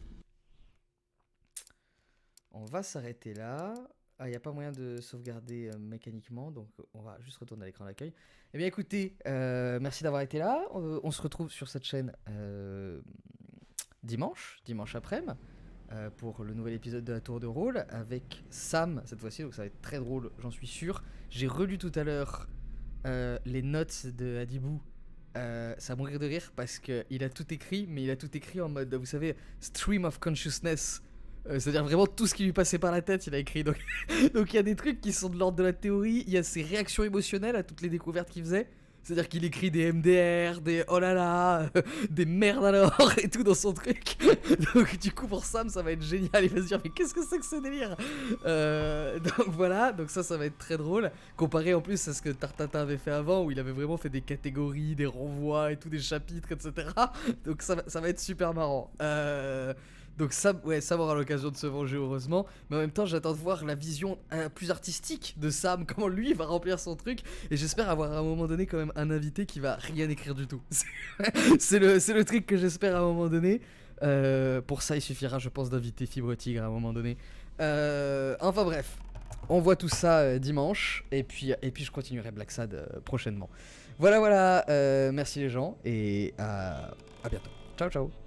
On va s'arrêter là. Ah, il n'y a pas moyen de sauvegarder mécaniquement, donc on va juste retourner à l'écran d'accueil. Eh bien écoutez, merci d'avoir été là. On se retrouve sur cette chaîne dimanche après-midi, pour le nouvel épisode de la Tour de Rôle avec Sam cette fois-ci, donc ça va être très drôle, j'en suis sûr. J'ai relu tout à l'heure les notes de Adibou. Ça va mourir de rire parce qu'il a tout écrit, mais il a tout écrit en mode, vous savez, stream of consciousness. C'est-à-dire vraiment tout ce qui lui passait par la tête, il a écrit. Donc il y a des trucs qui sont de l'ordre de la théorie, il y a ses réactions émotionnelles à toutes les découvertes qu'il faisait. C'est-à-dire qu'il écrit des MDR, des oh là là, des merdes alors et tout dans son truc. Donc du coup pour Sam ça va être génial, il va se dire mais qu'est-ce que c'est que ce délire. Donc voilà, donc ça va être très drôle. Comparé en plus à ce que Tartata avait fait avant où il avait vraiment fait des catégories, des renvois et tout, des chapitres, etc. Donc ça va être super marrant. Donc Sam aura l'occasion de se venger heureusement, mais en même temps j'attends de voir la vision plus artistique de Sam, comment lui va remplir son truc, et j'espère avoir à un moment donné quand même un invité qui va rien écrire du tout. C'est le truc que j'espère à un moment donné. Pour ça il suffira je pense d'inviter Fibre Tigre à un moment donné. Enfin bref, on voit tout ça dimanche, et puis je continuerai Blacksad prochainement. Voilà, merci les gens, et à bientôt. Ciao ciao.